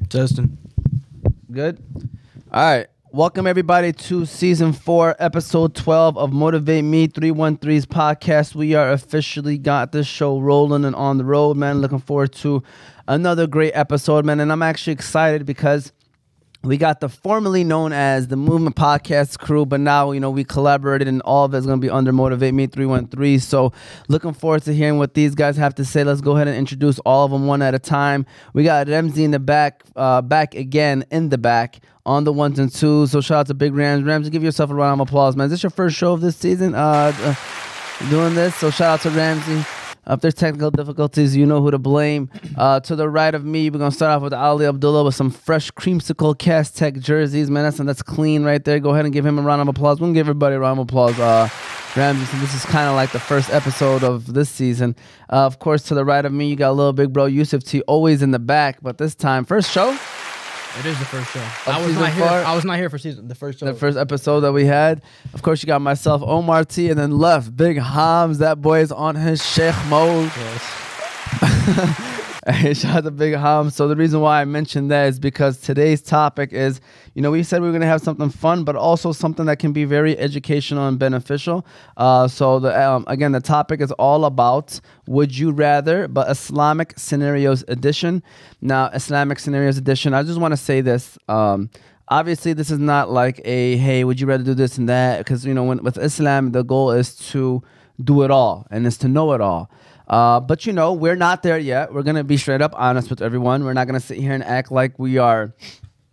Justin. Good. All right. Welcome, everybody, to Season 4, Episode 12 of Motivate Me 313's podcast. We are officially got this show rolling and on the road, man. Looking forward to another great episode, man. And I'm actually excited because we got the formerly known as the Movement Podcast crew, but now, we collaborated and all of it's going to be under Motivate Me 313. So looking forward to hearing what these guys have to say. Let's go ahead and introduce all of them one at a time. We got Ramsey in the back, back again in the back on the ones and twos. So shout out to Big Rams. Ramsey, give yourself a round of applause, man. Is this your first show of this season doing this? So shout out to Ramsey. If there's technical difficulties, you know who to blame. To the right of me, we're going to start off with Ali Abdullah with some fresh creamsicle Cast Tech jerseys. Man, that's clean right there. Go ahead and give him a round of applause. We're going to give everybody a round of applause. Ramsey, so this is kind of like the first episode of this season. Of course, to the right of me, you got little big bro Yusuf T, always in the back. But this time, first show. It is the first show. I was not here for the first show. The first episode that we had. Of course, you got myself, Omar T, and then left, Big Hams. That boy is on his Sheikh mode. Yes. Hey, shout out to Big Hams. So the reason why I mentioned that is because today's topic is, we said we were going to have something fun, but also something that can be very educational and beneficial. Again, the topic is all about Would You Rather, but Islamic Scenarios Edition. Now, Islamic Scenarios Edition, I just want to say this. Obviously, this is not like hey, would you rather do this and that? Because, with Islam, the goal is to do it all and is to know it all. But we're not there yet. We're going to be straight up honest with everyone. We're not going to sit here and act like we are,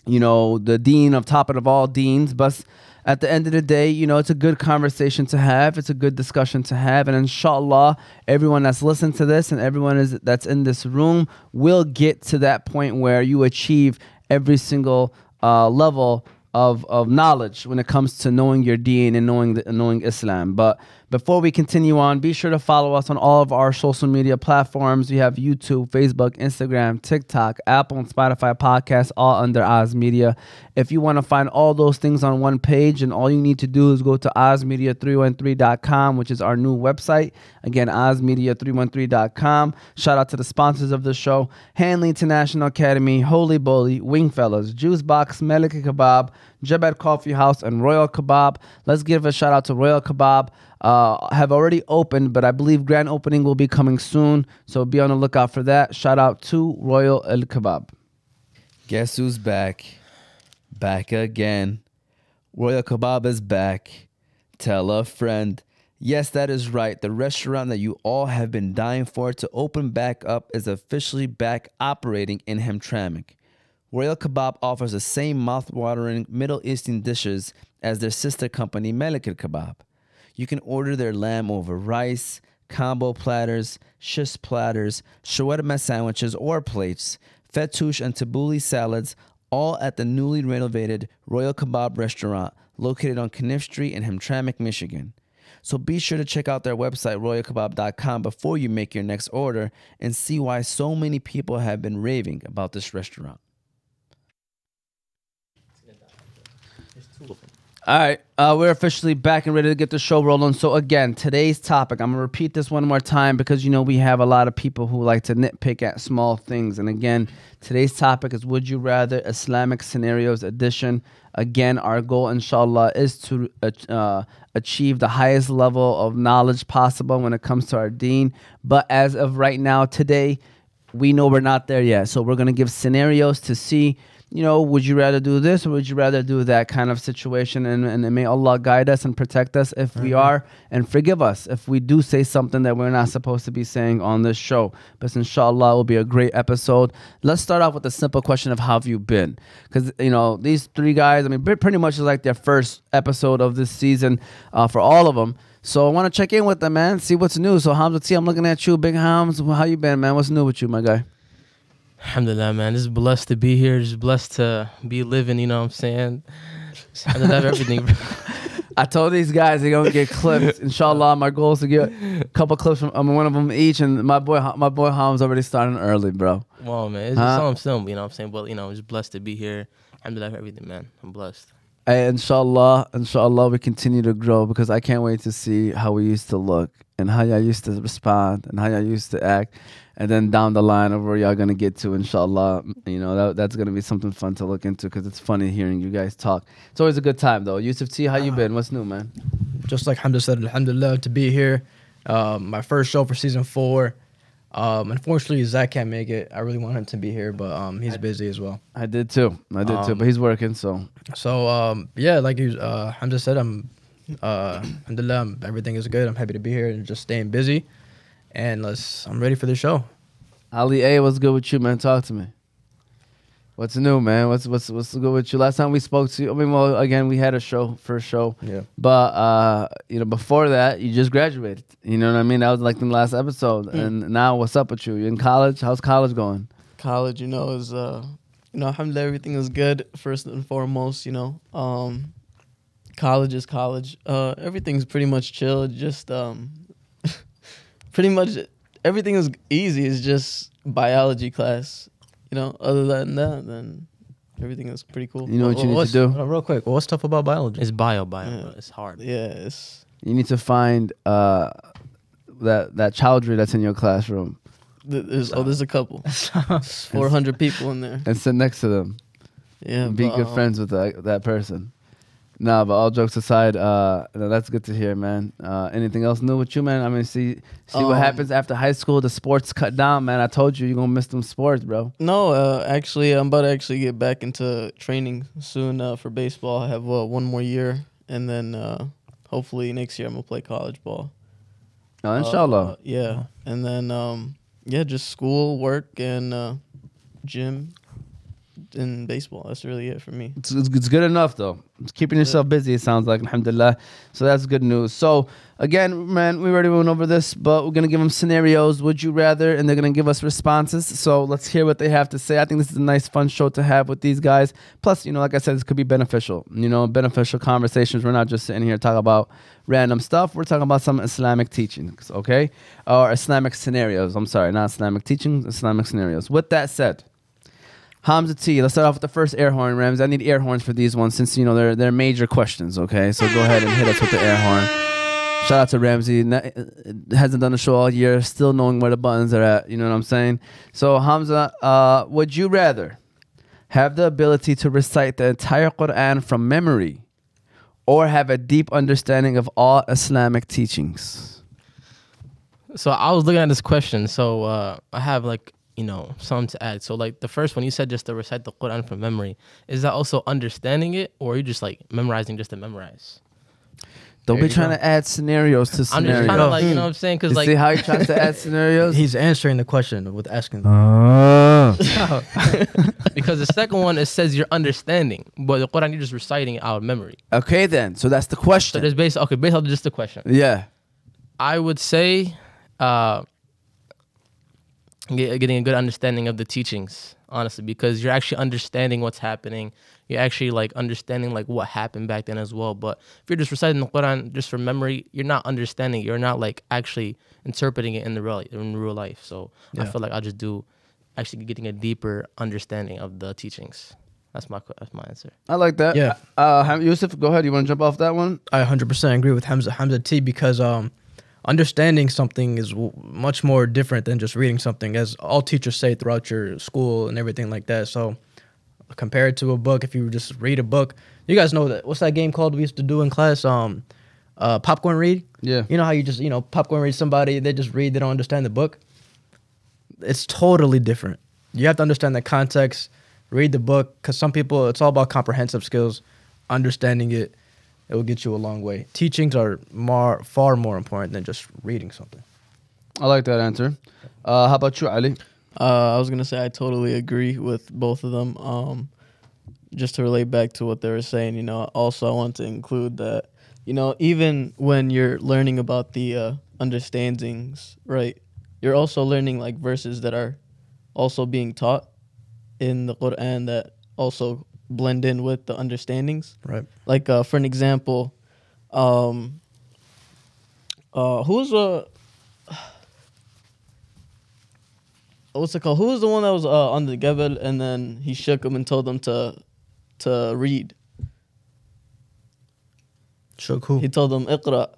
the dean of top of all deans. But at the end of the day, it's a good conversation to have. It's a good discussion to have. And inshallah, everyone that's listened to this and everyone that's in this room will get to that point where you achieve every single level of knowledge when it comes to knowing your deen and knowing Islam. But before we continue on, be sure to follow us on all of our social media platforms. We have YouTube, Facebook, Instagram, TikTok, Apple, and Spotify podcasts, all under Ozmedia. If you want to find all those things on one page, and all you need to do is go to ozmedia313.com, which is our new website. Again, ozmedia313.com. Shout out to the sponsors of the show: Hanley International Academy, Holy Bully, Wingfellas, Juice Box, Melik Kebab, Jabad Coffee House, and Royal Kebab. Let's give a shout out to Royal Kebab. Have already opened, but I believe grand opening will be coming soon, so be on the lookout for that. Shout out to Royal El Kebab. Guess who's back? Back again. Royal Kebab is back. Tell a friend. Yes, that is right. The restaurant that you all have been dying for to open back up is officially back operating in Hamtramck. Royal Kebab offers the same mouth-watering Middle Eastern dishes as their sister company, Melik Kebab. You can order their lamb over rice, combo platters, shish platters, shawarma sandwiches or plates, fattoush and tabbouleh salads, all at the newly renovated Royal Kebab restaurant located on Kniff Street in Hamtramck, Michigan. So be sure to check out their website, royalkebab.com, before you make your next order and see why so many people have been raving about this restaurant. All right, we're officially back and ready to get the show rolling. So again, today's topic, I'm going to repeat this one more time because, we have a lot of people who like to nitpick at small things. And again, today's topic is Would You Rather, Islamic Scenarios Edition. Again, our goal, inshallah, is to achieve the highest level of knowledge possible when it comes to our deen. But as of right now, today, we know we're not there yet. So we're going to give scenarios to see, would you rather do this or would you rather do that kind of situation? And may Allah guide us and protect us if we are, and forgive us if we do say something that we're not supposed to be saying on this show. But inshallah, it will be a great episode. Let's start off with the simple question of how have you been? Because, these three guys, pretty much is like their first episode of this season for all of them. So I want to check in with them, man, see what's new. So Hamza T, I'm looking at you, Big Hams. How you been, man? What's new with you, my guy? Alhamdulillah, man. Just blessed to be here. Just blessed to be living, you know what I'm saying? Alhamdulillah, everything, bro. I told these guys they're going to get clips. Inshallah, my goal is to get a couple clips from one of them each. And my boy Ham's already starting early, bro. Well, man, it's just something simple, you know what I'm saying? But, just blessed to be here. Alhamdulillah for everything, man. I'm blessed. Hey, inshallah, we continue to grow because I can't wait to see how we used to look and how y'all used to respond and how y'all used to act, and then down the line of where y'all gonna get to, inshallah. You know, that's gonna be something fun to look into because it's funny hearing you guys talk. It's always a good time though. Yusuf T, how you been? What's new, man? Just like Hamza said, alhamdulillah, to be here. My first show for season 4. Unfortunately, Zach can't make it. I really want him to be here, but he's busy as well. I did too, but he's working, so. So, yeah, like Hamza said, alhamdulillah, everything is good. I'm happy to be here and just staying busy. And I'm ready for the show. Ali A, what's good with you, man? Talk to me. What's new, man? What's good with you? Last time we spoke to you, I mean, well, again, we had a first show. Yeah. But, you know, before that, you just graduated. You know what I mean? That was like the last episode. And now, what's up with you? You in college? How's college going? College, is alhamdulillah, everything is good, first and foremost, college is college. Everything's pretty much chill, just, pretty much everything is easy. It's just biology class, other than that, then everything is pretty cool. You know what you need to do? Real quick, what's tough about biology? It's bio, Yeah. but it's hard. Yeah, You need to find that chowdhury that's in your classroom there's a couple. 400 people in there. and sit next to them. Yeah, Be good friends with that person. Nah, but all jokes aside, that's good to hear, man. Anything else new with you, man? I mean, see what happens after high school. The sports cut down, man. I told you, you're going to miss them sports, bro. No, actually, I'm about to actually get back into training soon for baseball. I have one more year, and then hopefully next year I'm going to play college ball. Oh, inshallah. Yeah, and then, just school, work, and gym. In baseball, that's really it for me. It's good enough though. It's keeping yourself busy, it sounds like, alhamdulillah. So that's good news. So again, man, we already went over this, but we're gonna give them scenarios, would you rather, and they're gonna give us responses. So let's hear what they have to say. I think this is a nice fun show to have with these guys. Plus, like I said, this could be beneficial. Beneficial conversations. We're not just sitting here talking about random stuff. We're talking about some Islamic teachings, okay? Or Islamic scenarios. I'm sorry, not Islamic teachings, Islamic scenarios. With that said, Hamza T, let's start off with the first air horn, Rams. I need air horns for these ones since, they're major questions, okay? So go ahead and hit us with the air horn. Shout out to Ramsey. Hasn't done a show all year, still knowing where the buttons are at, you know what I'm saying? So Hamza, would you rather have the ability to recite the entire Quran from memory or have a deep understanding of all Islamic teachings? So I was looking at this question. So I have something to add. So the first one you said, just to recite the Quran from memory, is that also understanding it, or are you just memorizing just to memorize? Don't be trying to add scenarios to I'm scenarios. just trying to you know what I'm saying? Because see how he tries to add scenarios? He's answering the question with asking. Because the second one, it says you're understanding, but the Quran you're just reciting it out of memory. Okay then, so that's the question. So there's based on just the question. Yeah. I would say getting a good understanding of the teachings, honestly, because you're actually understanding what's happening. You're actually understanding what happened back then as well. But if you're just reciting the Quran just from memory, you're not understanding it. You're not actually interpreting it in real life. So Yeah. I feel like I'll just do actually getting a deeper understanding of the teachings. That's my answer. I like that. Yeah. Yusuf, go ahead. You want to jump off that one? I 100% agree with Hamza T because understanding something is much more different than just reading something, as all teachers say throughout your school and everything like that. So compared to a book, if you just read a book, you guys know that. What's that game called we used to do in class? Popcorn read. Yeah. You know how you just popcorn read somebody, they just read, they don't understand the book. It's totally different. You have to understand the context, read the book, because some people, it's all about comprehensive skills, understanding it. It will get you a long way. Teachings are far more important than just reading something. I like that answer. How about you, Ali? I was going to say I totally agree with both of them. Just to relate back to what they were saying, also I want to include that, even when you're learning about the understandings, right, you're also learning verses that are also being taught in the Quran that also blend in with the understandings. Right. For an example, who's what's it called? Who was the one that was on the Jabal and then he shook them and told them to read? Shook who? He told them Iqra.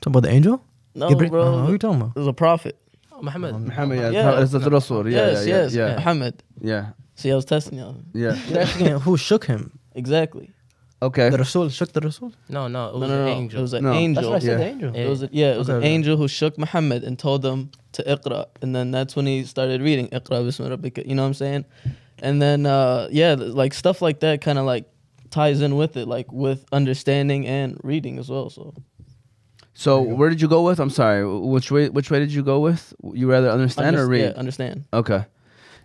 Talking about the angel? No, Gabriel? bro. What are you talking about? It was a prophet. Muhammad. Muhammad, yeah, Yeah. it's the Rasul. Yeah, Yes, yeah, yes. yeah, Muhammad. yeah, See, I was testing y'all. yeah. You're asking who shook him? Exactly. Okay. The Rasul shook the Rasul? No, no, it was No. an angel. It was an No. angel. That's what I said, Yeah. the angel. Yeah. It was an Okay. angel who shook Muhammad and told him to iqra. And then that's when he started reading iqra bismi rabbika. You know what I'm saying? And then, like stuff like that kind of like ties in with it, like with understanding and reading as well. So where did you go with? I'm sorry. Which way did you go with? You rather understand or read? Yeah, understand. Okay.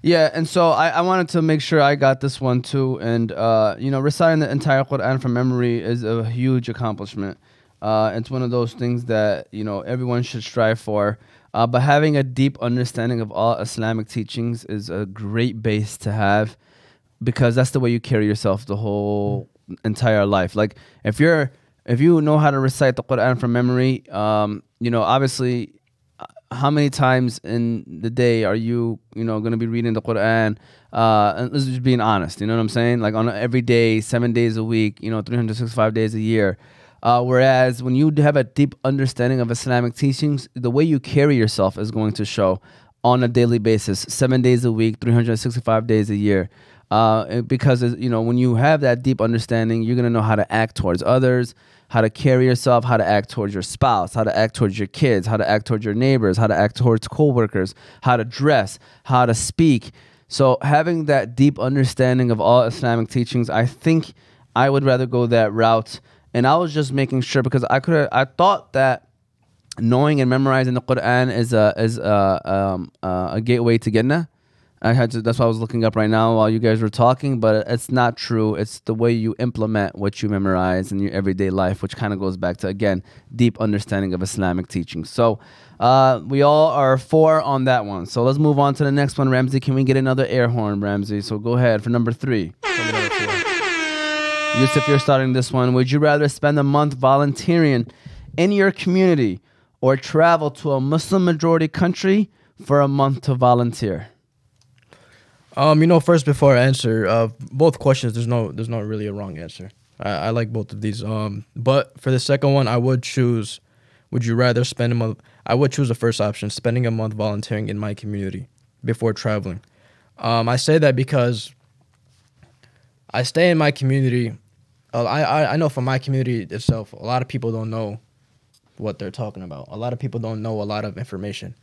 Yeah, and so I wanted to make sure I got this one too. And, reciting the entire Quran from memory is a huge accomplishment. It's one of those things that, everyone should strive for. But having a deep understanding of all Islamic teachings is a great base to have, because that's the way you carry yourself the whole entire life. Like if you know how to recite the Quran from memory, obviously, how many times in the day are you, going to be reading the Quran? And this is just being honest, you know what I'm saying? Like on every day, 7 days a week, 365 days a year. Whereas when you have a deep understanding of Islamic teachings, the way you carry yourself is going to show on a daily basis, 7 days a week, 365 days a year. Because, when you have that deep understanding, you're going to know how to act towards others, how to carry yourself, how to act towards your spouse, how to act towards your kids, how to act towards your neighbors, how to act towards coworkers, how to dress, how to speak. So having that deep understanding of all Islamic teachings, I think I would rather go that route. And I was just making sure, because I thought that knowing and memorizing the Quran is a gateway to Jannah. That's why I was looking up right now while you guys were talking, but it's not true. It's the way you implement what you memorize in your everyday life, which kind of goes back to, again, deep understanding of Islamic teaching. So we all are 4 on that one. So let's move on to the next one. Ramsey, can we get another air horn, Ramsey? So go ahead for number 3. Yusuf, you're starting this one. Would you rather spend a month volunteering in your community or travel to a Muslim majority country for a month to volunteer? First before I answer, both questions, there's no really a wrong answer. I like both of these. But for the second one, I would choose. Would you rather spend a month? I would choose the first option, spending a month volunteering in my community before traveling. I say that because I stay in my community. I know from my community itself, a lot of people don't know what they're talking about. A lot of people don't know a lot of information.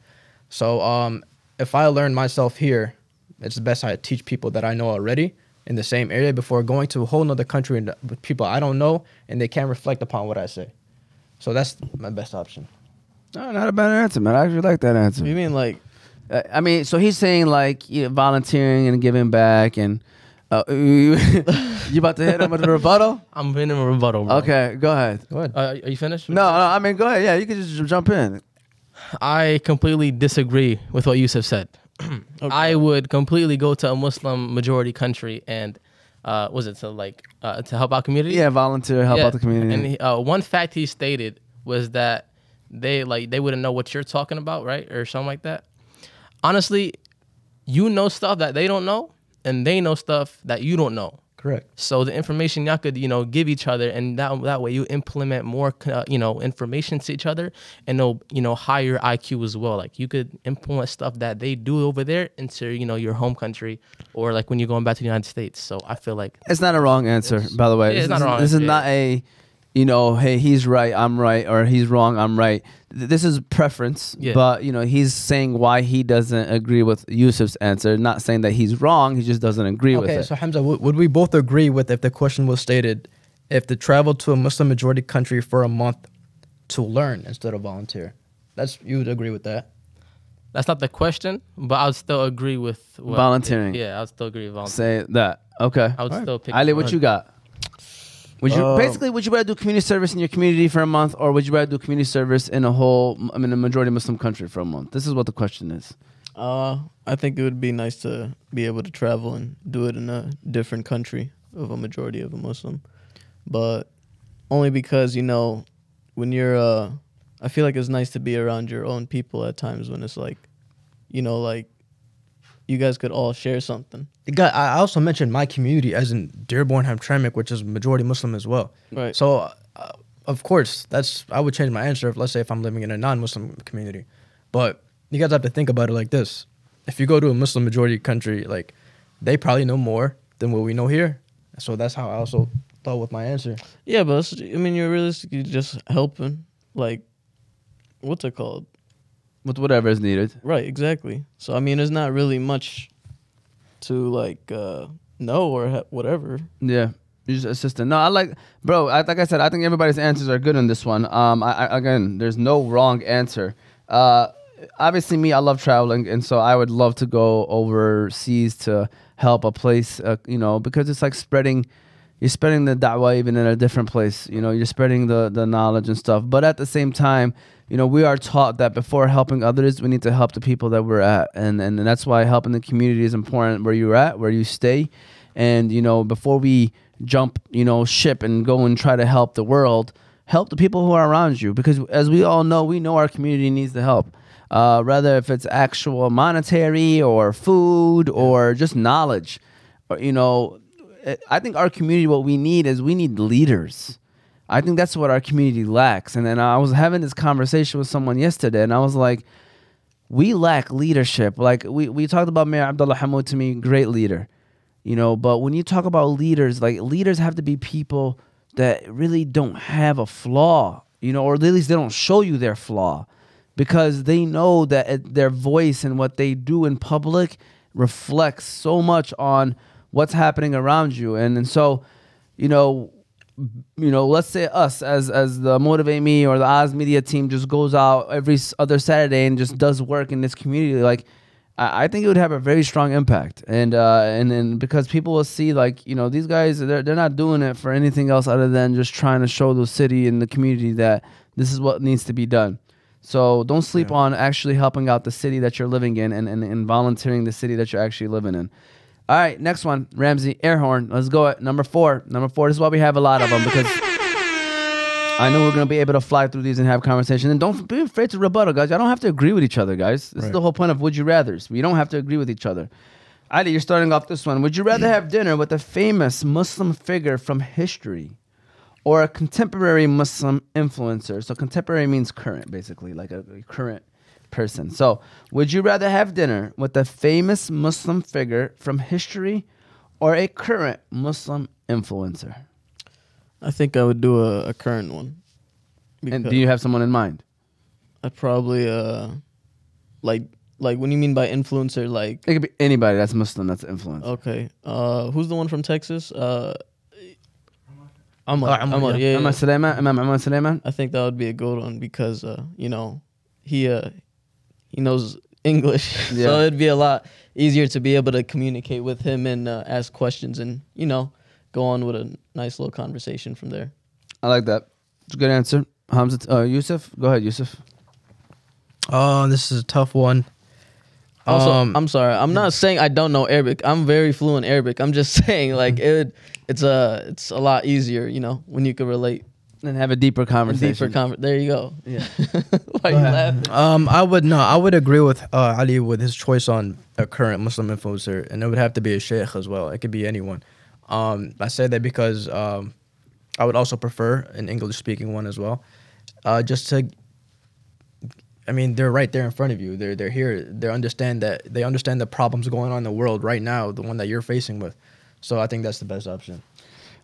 So if I learn myself here, it's best I teach people that I know already in the same area before going to a whole nother country and with people I don't know and they can't reflect upon what I say. So that's my best option. No, not a bad answer, man. I actually like that answer. You mean like? So he's saying like volunteering and giving back, and you about to hit him with a rebuttal? I'm in a rebuttal, bro. Okay, go ahead. Go ahead. Are you finished? No, I mean, go ahead. Yeah, you can just jump in. I completely disagree with what Yusuf said. I would completely go to a Muslim majority country and was it to help out community? Yeah, volunteer, help out the community. And one fact he stated was that they wouldn't know what you're talking about, right, or something like that. Honestly, you know stuff that they don't know, and they know stuff that you don't know. Correct. So the information y'all could, give each other, and that way you implement more, information to each other, and higher IQ as well. Like you could implement stuff that they do over there into, your home country, or like when you're going back to the United States. So I feel like it's not a wrong answer, by the way. Yeah, it's not wrong. This is not a, hey, he's right, I'm right, or he's wrong, I'm right. This is preference, but he's saying why he doesn't agree with Yusuf's answer. Not saying that he's wrong, he just doesn't agree with it. Okay, so Hamza, would we both agree with if the question was stated, if to travel to a Muslim majority country for a month to learn instead of volunteer? You would agree with that? That's not the question, but I would still agree with volunteering. I would still agree with volunteering. Say that. Okay. I would still pick. Ali, what you got? Would you rather do community service in your community for a month, or would you rather do community service in a majority Muslim country for a month? This is what the question is. I think it would be nice to be able to travel and do it in a different country of a majority of a Muslim, but only because when you're I feel like it's nice to be around your own people at times when it's like you guys could all share something. I also mentioned my community as in Dearborn Hamtramck, which is majority Muslim as well. Right. So of course, I would change my answer if, let's say, if I'm living in a non-Muslim community. But you guys have to think about it like this. If you go to a Muslim majority country, like, they probably know more than what we know here. So that's how I also thought with my answer. Yeah, but I mean, you're realistically just helping, like, what's it called? With whatever is needed. Right, exactly. So, I mean, there's not really much to, like, know or whatever. Yeah. You're just assistant. No, like I said, I think everybody's answers are good on this one. Again, there's no wrong answer. Obviously, me, I love traveling, and so I would love to go overseas to help a place, because it's like you're spreading the da'wah even in a different place. You're spreading the knowledge and stuff. But at the same time, we are taught that before helping others, we need to help the people that we're at. And that's why helping the community is important, where you're at, where you stay. And, before we jump, ship and go and try to help the world, help the people who are around you. Because as we all know, we know our community needs the help. Rather if it's actual monetary or food or just knowledge. I think our community, what we need leaders. I think that's what our community lacks. And then I was having this conversation with someone yesterday, and I was like, we lack leadership. Like we talked about Mayor Abdullah Hamoud, to me, great leader. But when you talk about leaders, like, leaders have to be people that really don't have a flaw, or at least they don't show you their flaw, because they know that their voice and what they do in public reflects so much on what's happening around you. And so, let's say us as the Motivate Me or the ozmedia team just goes out every other Saturday and just does work in this community. Like, I think it would have a very strong impact, and then because people will see, like, these guys, they're not doing it for anything else other than just trying to show the city and the community that this is what needs to be done. So don't sleep on actually helping out the city that you're living in and volunteering the city that you're actually living in. All right, next one, Ramsey, air horn. Let's go at number 4. Number 4, this is why we have a lot of them, because I know we're going to be able to fly through these and have conversation. And don't be afraid to rebuttal, guys. I don't have to agree with each other, guys. This is the whole point of Would You Rathers. We don't have to agree with each other. Ali, you're starting off this one. Would you rather have dinner with a famous Muslim figure from history or a contemporary Muslim influencer? So contemporary means current, basically, like a current person. So would you rather have dinner with a famous Muslim figure from history or a current Muslim influencer? I think I would do a current one. And do you have someone in mind? I'd probably like when you mean by influencer, like, it could be anybody that's Muslim that's influenced. Okay. Who's the one from Texas? Amar, yeah. Imam Sulaiman. I think that would be a good one because he knows English, so it'd be a lot easier to be able to communicate with him and ask questions and go on with a nice little conversation from there. I like that. It's a good answer. Hamza, Yusuf, go ahead, Yusuf. Oh, this is a tough one. Also, I'm sorry. I'm not saying I don't know Arabic. I'm very fluent Arabic. I'm just saying, like, it's a lot easier, when you can relate and have a deeper conversation. There you go. Yeah. Why are you laughing? I would agree with Ali with his choice on a current Muslim influencer, and it would have to be a sheikh as well. It could be anyone. I say that because I would also prefer an English-speaking one as well. They're right there in front of you. They're here. They understand the problems going on in the world right now, the one that you're facing with. So I think that's the best option.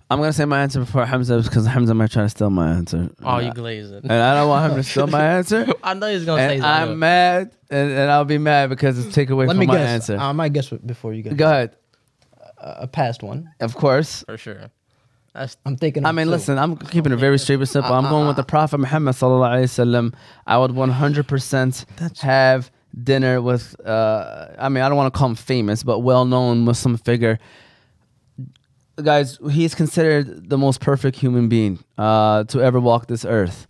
I'm going to say my answer before Hamza because Hamza might try to steal my answer. Oh, you glazed it. And I don't want him to steal my answer. I know he's going to say that. I'm mad, and I'll be mad because it's take away from my answer. I might guess before you guess. Go ahead. A past one. Of course. For sure. I'm thinking. Listen, I'm keeping it very straight and simple. I'm going with the Prophet Muhammad sallallahu alaihi wasallam. I would 100% have dinner with. I don't want to call him famous, but well-known Muslim figure. Guys, he's considered the most perfect human being to ever walk this earth.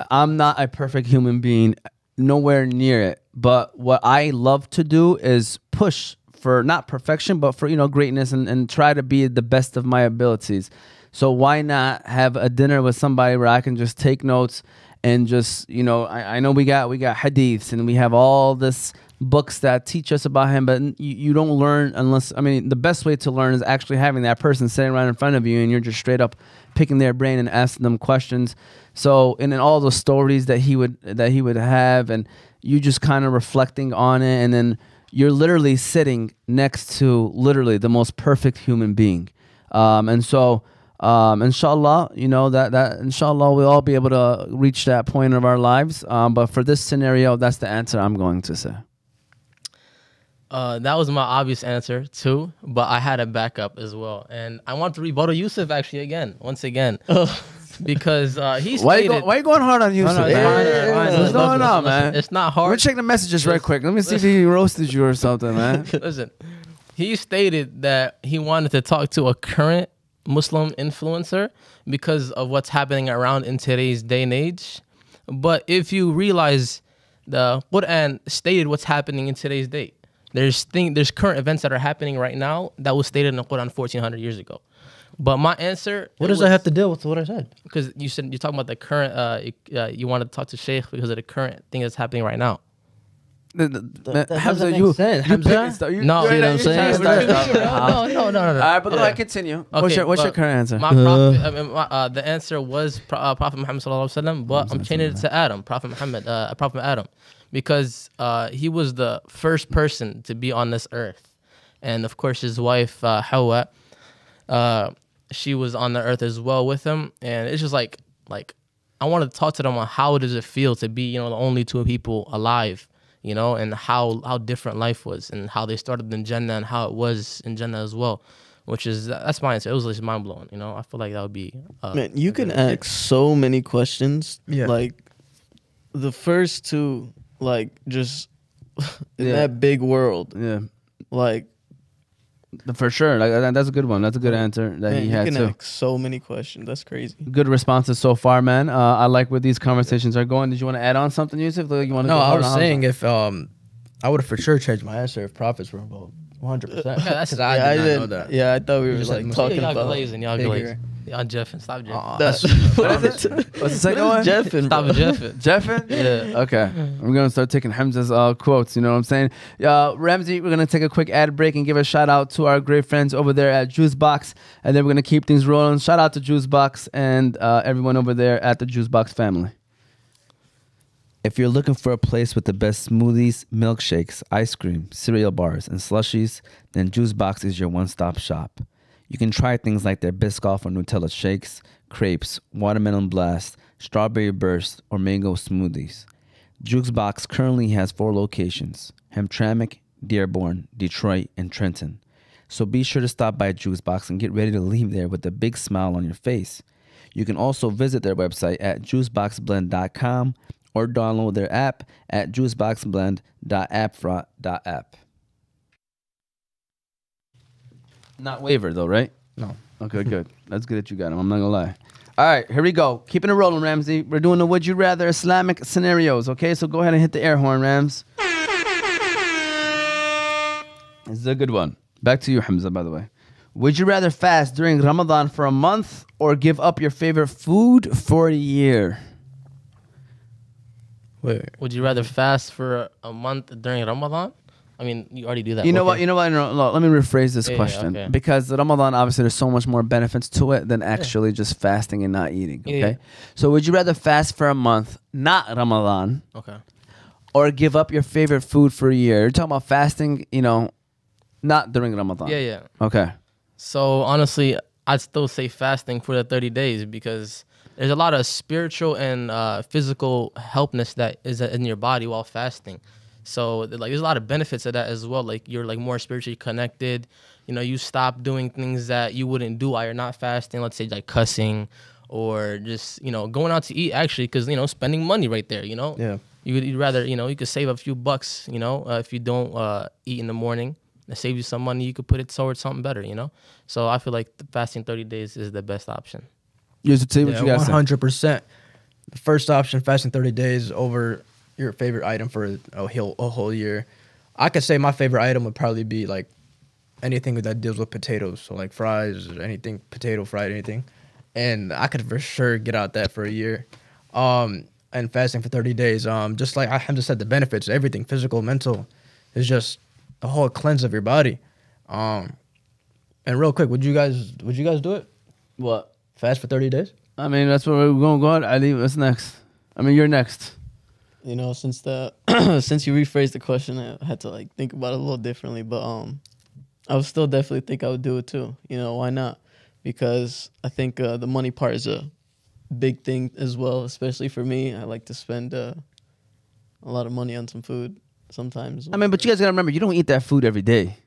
I'm not a perfect human being, nowhere near it. But what I love to do is push for not perfection, but for greatness and try to be the best of my abilities. So why not have a dinner with somebody where I can just take notes and just I know we got hadiths and we have all this books that teach us about him, but you don't learn unless, I mean, the best way to learn is actually having that person sitting right in front of you and you're just straight up picking their brain and asking them questions. So, and then all those stories that he would have, and you just kind of reflecting on it, and then you're literally sitting next to literally the most perfect human being. And so, inshallah, you know, that inshallah we'll all be able to reach that point of our lives. But for this scenario, that's the answer I'm going to say. That was my obvious answer too, but I had a backup as well, and I want to rebuttal Yusuf actually once again, because he stated. Why you going hard on Yusuf? No, it's fine. What's going on, man? It's not hard. We'll check the messages right quick. Let me see if he roasted you or something, man. Listen, he stated that he wanted to talk to a current Muslim influencer because of what's happening around in today's day and age. But if you realize the Quran stated what's happening in today's date, there's current events that are happening right now that was stated in the Quran 1400 years ago. But my answer, What does that have to do with what I said? because you said you're talking about the current. You wanted to talk to Sheikh because of the current thing that's happening right now. That Hamza, doesn't you make sense. Hamza? No, See what I'm saying? no. All right, but go ahead, continue. What's your but current answer? My prophet, the answer was Prophet Muhammad sallallahu alaihi wasallam, but I'm changing it to Adam, Prophet Adam, because he was the first person to be on this earth, and of course his wife Hawa, she was on the earth as well with him, and it's just like I wanted to talk to them on how does it feel to be, you know, the only two people alive, you know, and how different life was, and how they started in Jannah and how it was in Jannah as well, that's my answer. It was just mind blowing, you know. I feel like that would be Man, you can ask so many questions. Yeah. Like the first two, like just in Yeah. that big world, Yeah, like for sure. Like that's a good one. That's a good answer that man, he you had can too. ask so many questions. That's crazy. Good responses so far, man. I like where these conversations are going. Did you want to add on something, Yusuf? You want to? No, I was saying if I would have for sure changed my answer if prophets were involved. 100%. that's- Because I did not know that. Yeah, I thought we were just like said talking y'all about. glazing, y'all bigger. glazing. Y'all Jeffin, stop Jeffin. That's What is it? What's the second one? Jeffin, Stop bro. Jeffin. Jeffin? Yeah. Okay. I'm going to start taking Hamza's quotes. You know what I'm saying? Ramsey, we're going to take a quick ad break and give a shout out to our great friends over there at Juicebox. And then we're going to keep things rolling. Shout out to Juicebox and everyone over there at the Juicebox family. If you're looking for a place with the best smoothies, milkshakes, ice cream, cereal bars, and slushies, then Juicebox is your one-stop shop. You can try things like their Biscoff or Nutella shakes, crepes, watermelon blast, strawberry burst, or mango smoothies. Juicebox currently has 4 locations: Hamtramck, Dearborn, Detroit, and Trenton. So be sure to stop by Juicebox and get ready to leave there with a big smile on your face. You can also visit their website at juiceboxblend.com or download their app at juiceboxblend.appfront.app. Not waiver though, right? No. Okay, good. That's good that you got him. I'm not gonna lie. All right, here we go. Keeping it rolling, Ramsey. We're doing the Would You Rather Islamic scenarios, okay? So go ahead and hit the air horn, Rams. This is a good one. Back to you, Hamza, by the way. Would you rather fast during Ramadan for a month or give up your favorite food for a year? Wait. Would you rather fast for a month during Ramadan? I mean, you already do that. You know okay. what? No, let me rephrase this Yeah, question. okay. Because Ramadan, obviously, there's so much more benefits to it than actually just fasting and not eating, okay? Yeah. So would you rather fast for a month, not Ramadan, Okay. or give up your favorite food for a year? You're talking about fasting, you know, not during Ramadan. Yeah. Okay. So honestly, I'd still say fasting for the 30 days because there's a lot of spiritual and physical helpness that is in your body while fasting. So like there's a lot of benefits of that as well. Like you're like more spiritually connected. You know, you stop doing things that you wouldn't do while you're not fasting. Let's say like cussing or just, you know, going out to eat actually because, you know, spending money right there, you know. Yeah. You'd rather, you know, you could save a few bucks, you know, if you don't eat in the morning. That save you some money. You could put it towards something better, you know. So I feel like the fasting 30 days is the best option. You should tell me what you got to say. 100%. The first option, fasting 30 days over your favorite item for a whole year. I could say my favorite item would probably be like anything that deals with potatoes. So like fries or anything, potato fried, anything. And I could for sure get out that for a year. And fasting for 30 days. Just like I just said, the benefits, everything, physical, mental. It's just a whole cleanse of your body. And real quick, would you guys do it? What? Fast for 30 days? I mean, that's where we're going to go. I leave. What's next? I mean, you're next. You know, since since you rephrased the question, I had to like think about it a little differently. But I would still definitely think I would do it too. You know, why not? Because I think the money part is a big thing as well, especially for me. I like to spend a lot of money on some food sometimes. I mean, but you guys got to remember, you don't eat that food every day.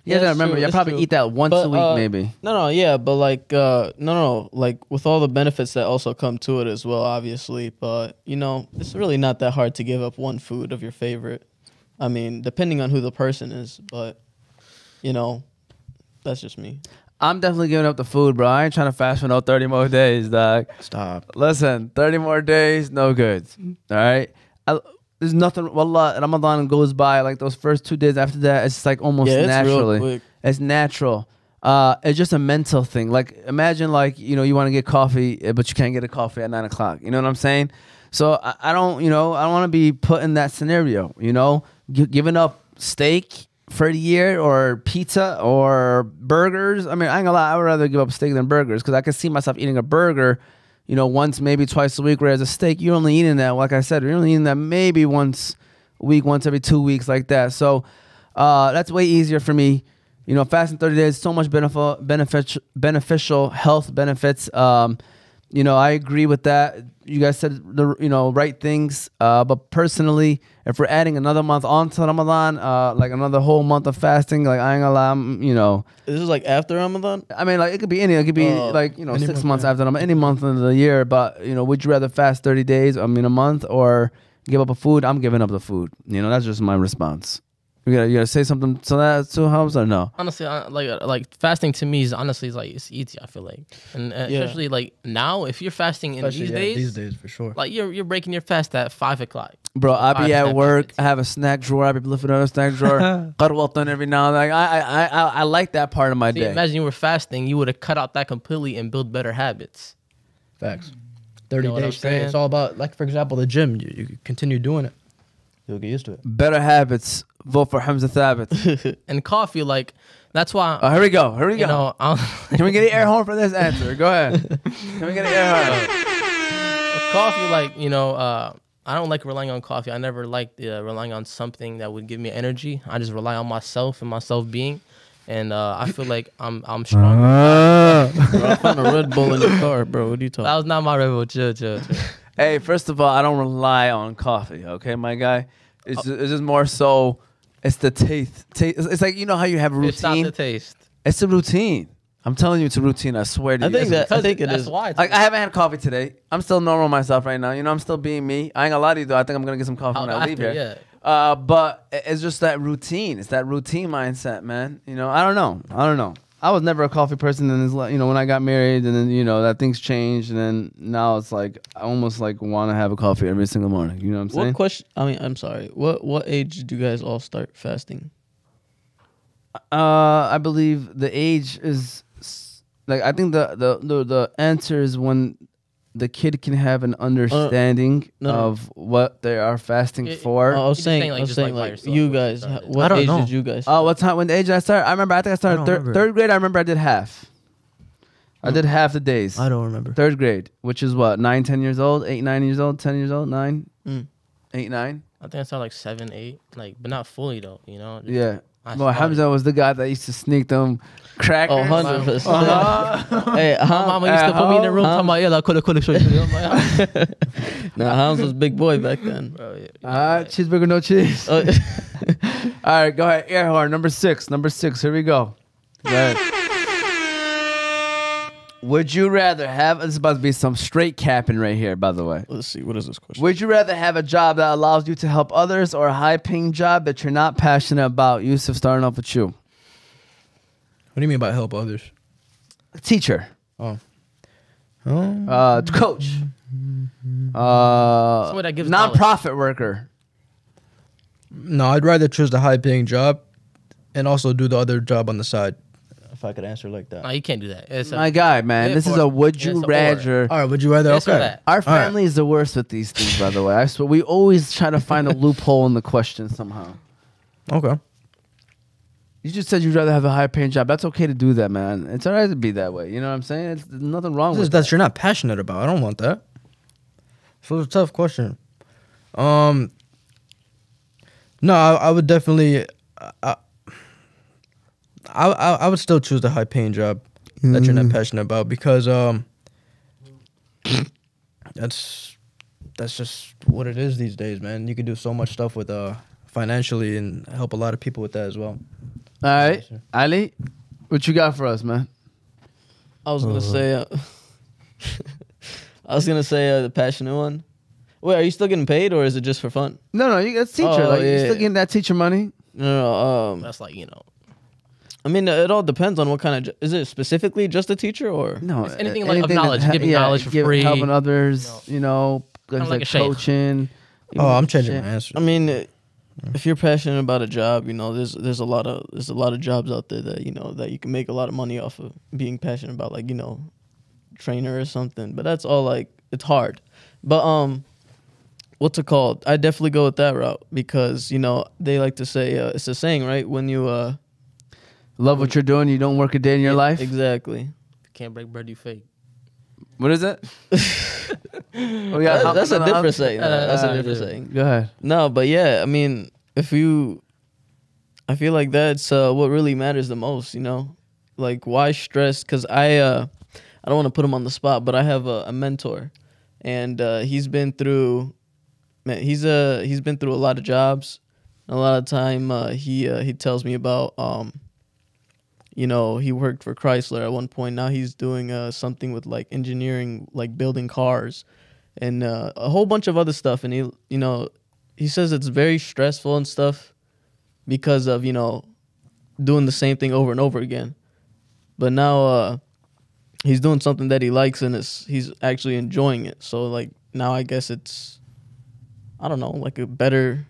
You guys got to remember, you probably eat that once a week maybe. No, yeah, but like, no, like with all the benefits that also come to it as well, obviously. But, you know, it's really not that hard to give up one food of your favorite. I mean, depending on who the person is, but, you know, that's just me. I'm definitely giving up the food, bro. I ain't trying to fast for no 30 more days, dog. Stop. Listen, 30 more days, no good. All right? There's nothing, wallah, Ramadan goes by, like those first 2 days after that, it's like almost naturally. Real quick. It's natural. It's just a mental thing. Like, imagine, like, you know, you want to get coffee, but you can't get a coffee at 9 o'clock. You know what I'm saying? So I don't, you know, I don't want to be put in that scenario, you know? Giving up steak for the year or pizza or burgers. I mean, I ain't gonna lie, I would rather give up steak than burgers because I can see myself eating a burger, you know, once, maybe twice a week, whereas a steak, you're only eating that, like I said, you're only eating that maybe once a week, once every 2 weeks, like that. So that's way easier for me. You know, fasting 30 days, so much beneficial health benefits. You know, I agree with that. You guys said the right things. But personally, if we're adding another month on to Ramadan, like another whole month of fasting, like I ain't gonna lie, you know. This is like after Ramadan? I mean, like it could be any. It could be like, you know, 6 months after Ramadan, any month of the year. But, you know, would you rather fast 30 days, I mean a month, or give up a food? I'm giving up the food. You know, that's just my response. You gotta say something to that too, Helms, or no? Honestly, like fasting to me is honestly like it's easy. I feel like, and especially like now, if you're fasting in these days for sure. like you're breaking your fast at 5 o'clock. Bro, I be at work. I have a snack drawer. I be lifting out a snack drawer. Qarwatan every now and then. Like, I like that part of my day. Imagine you were fasting, you would have cut out that completely and build better habits. Facts. 30 You know what I'm days straight. saying? It's all about, like, for example, the gym. You continue doing it, you'll get used to it. Better habits. Vote for Hamza Thabit. And coffee, like that's why. Oh, here we go. You know, Can we get an air horn for this answer? Go ahead. Can we get an air horn? coffee, like, you know, I don't like relying on coffee. I never liked relying on something that would give me energy. I just rely on myself and my self-being. And I feel like I'm strong. Bro, I found a Red Bull in the car, bro. What are you talking? That was not my Red Bull. Chill. Hey, first of all, I don't rely on coffee, okay, my guy? It's just more so, it's the taste. It's like, you know how you have a routine? It's not the taste. It's a routine. I'm telling you, it's a routine. I swear to you. I think it that's is. why. Like, I haven't had coffee today. I'm still normal myself right now. You know, I'm still being me. I ain't gonna lie to you, though. I think I'm gonna get some coffee when I leave here. Yeah. But it's just that routine. It's that routine mindset, man. You know, I don't know. I was never a coffee person, and you know, when I got married, and then, you know, that things changed, and then now it's like I almost like want to have a coffee every single morning. You know what I'm saying? What question? I mean, I'm sorry. What age did you guys all start fasting? I believe the age is like, I think the answer is when the kid can have an understanding of what they are fasting for. I was saying like you guys. What age did you guys? Oh, what time? When the age did I start? I think I started third grade. I remember I did half. I did half the days. I don't remember. Third grade, which is what, 9, 10 years old, 8, 9 years old, 10 years old, 9, 8, 9. I think I started like 7, 8, like, but not fully though. You know. Yeah. Well, Hamza was the guy that used to sneak them crackers. 100%. Hey, My mama used to put me in the room talking about, yeah, like, cool, show you. I'm like, nah, Hans was big boy back then. bro, yeah. Cheeseburger, no cheese. Oh, All right, go ahead. Air horn, number 6. Here we go. Go ahead. Would you rather have, this is about to be some straight capping right here, by the way. let's see. What is this question? Would you rather have a job that allows you to help others or a high-paying job that you're not passionate about? Yusuf, starting off with you. What do you mean by help others? Teacher. Oh. Coach. Someone that gives Nonprofit worker. No, I'd rather choose the high-paying job and also do the other job on the side. If I could answer like that. No, you can't do that. It's My guy, man. This is a would you rather. All right, would you rather? Okay. Our family is the worst with these things, by the way. I swear, we always try to find a loophole in the question somehow. Okay. You just said you'd rather have a higher paying job. That's okay to do that, man. It's all right to be that way. You know what I'm saying? There's nothing wrong with That you're not passionate about. I don't want that. So it's a tough question. No, I would definitely. I would still choose the high paying job that you're not passionate about because that's just what it is these days, man. You can do so much stuff with financially and help a lot of people with that as well. All right, Ali, what you got for us, man? I was gonna say, the passionate one. Wait, are you still getting paid or is it just for fun? No, that's teacher. You're still getting that teacher money. No, That's like, you know. I mean, it all depends on what kind of. Is it specifically just a teacher or? No, It's anything like of knowledge, giving knowledge for free, helping others. You know, like a sheikh. coaching. Oh, I'm changing my answer. I mean, if you're passionate about a job, you know, there's a lot of jobs out there that, you know, that you can make a lot of money off of being passionate about, like, you know, trainer or something. But that's all, like, it's hard. But what's it called? I definitely go with that route because, you know, they like to say it's a saying, right? When you love what you're doing, you don't work a day in your life. Exactly. If you can't break bread, you fake. What is it? That's a different saying. That's a different saying. Go ahead. No, but yeah, I mean, I feel like that's what really matters the most, you know? Like, why stress? Because I don't want to put him on the spot, but I have a mentor, and he's been through, man, he's been through a lot of jobs. A lot of time, he tells me about, you know, he worked for Chrysler at one point. Now he's doing something with like engineering, like building cars, and a whole bunch of other stuff. And he, you know, he says it's very stressful and stuff because of, you know, doing the same thing over and over again. But now he's doing something that he likes and he's actually enjoying it. So like now I guess it's, I don't know, like a better